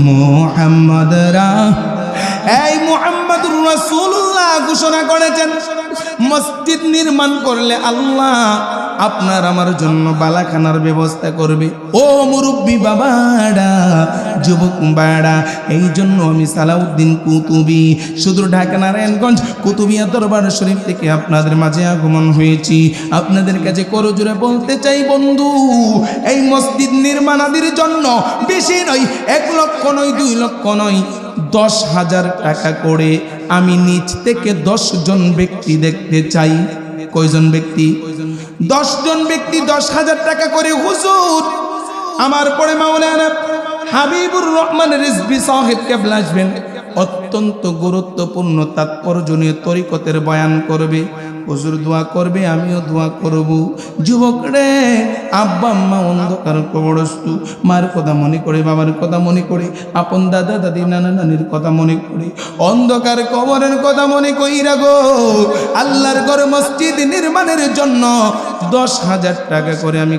মুহাম্মদ এই মুহাম্মদুর রাসূলুল্লাহ ঘোষণা করেছেন, মসজিদ নির্মাণ করলে আল্লাহ আপনার আমার জন্য বালাখানার ব্যবস্থা করবে। ও মুরব্বী বাবারা, যুবক বাড়া, এই জন্য আমি সালাউদ্দিন কুতুবী সুদূর ঢাকা নারায়ণগঞ্জ কুতুবিয়া দরবার শরীফ থেকে আপনাদের মাঝে আগমন হয়েছি। আপনাদের কাছে করজোড়ে বলতে চাই, বন্ধু এই মসজিদ নির্মাণাদির জন্য বেশি নয়, 1 লক্ষ নয়, 2 লক্ষ নয়, 10,000 টাকা করে আমি নিজ থেকে 10 জন ব্যক্তি দেখতে চাই। কয়জন ব্যক্তি? 10 জন ব্যক্তি 10,000 টাকা করে। হুজুর আমার পরে মাওলানা হাবিবুর রহমান রিজভী সাহেব কেবলা আসবেন, অত্যন্ত গুরুত্বপূর্ণ তাৎপর্যনীয় তরিকতের বয়ান করবে। হুজুর দোয়া করবে, আমিও দোয়া করব। যুবক রে, আব্বা আম্মা অন্ধকার কবরস্থ, মার কথা মনে করে, বাবার কথা মনে করে, আপন দাদা দাদি নানা নানির কথা মনে করে, অন্ধকার কবরের কথা মনে কইরা গো আল্লাহর ঘর মসজিদ নির্মাণের জন্য 10,000 টাকা করে আমি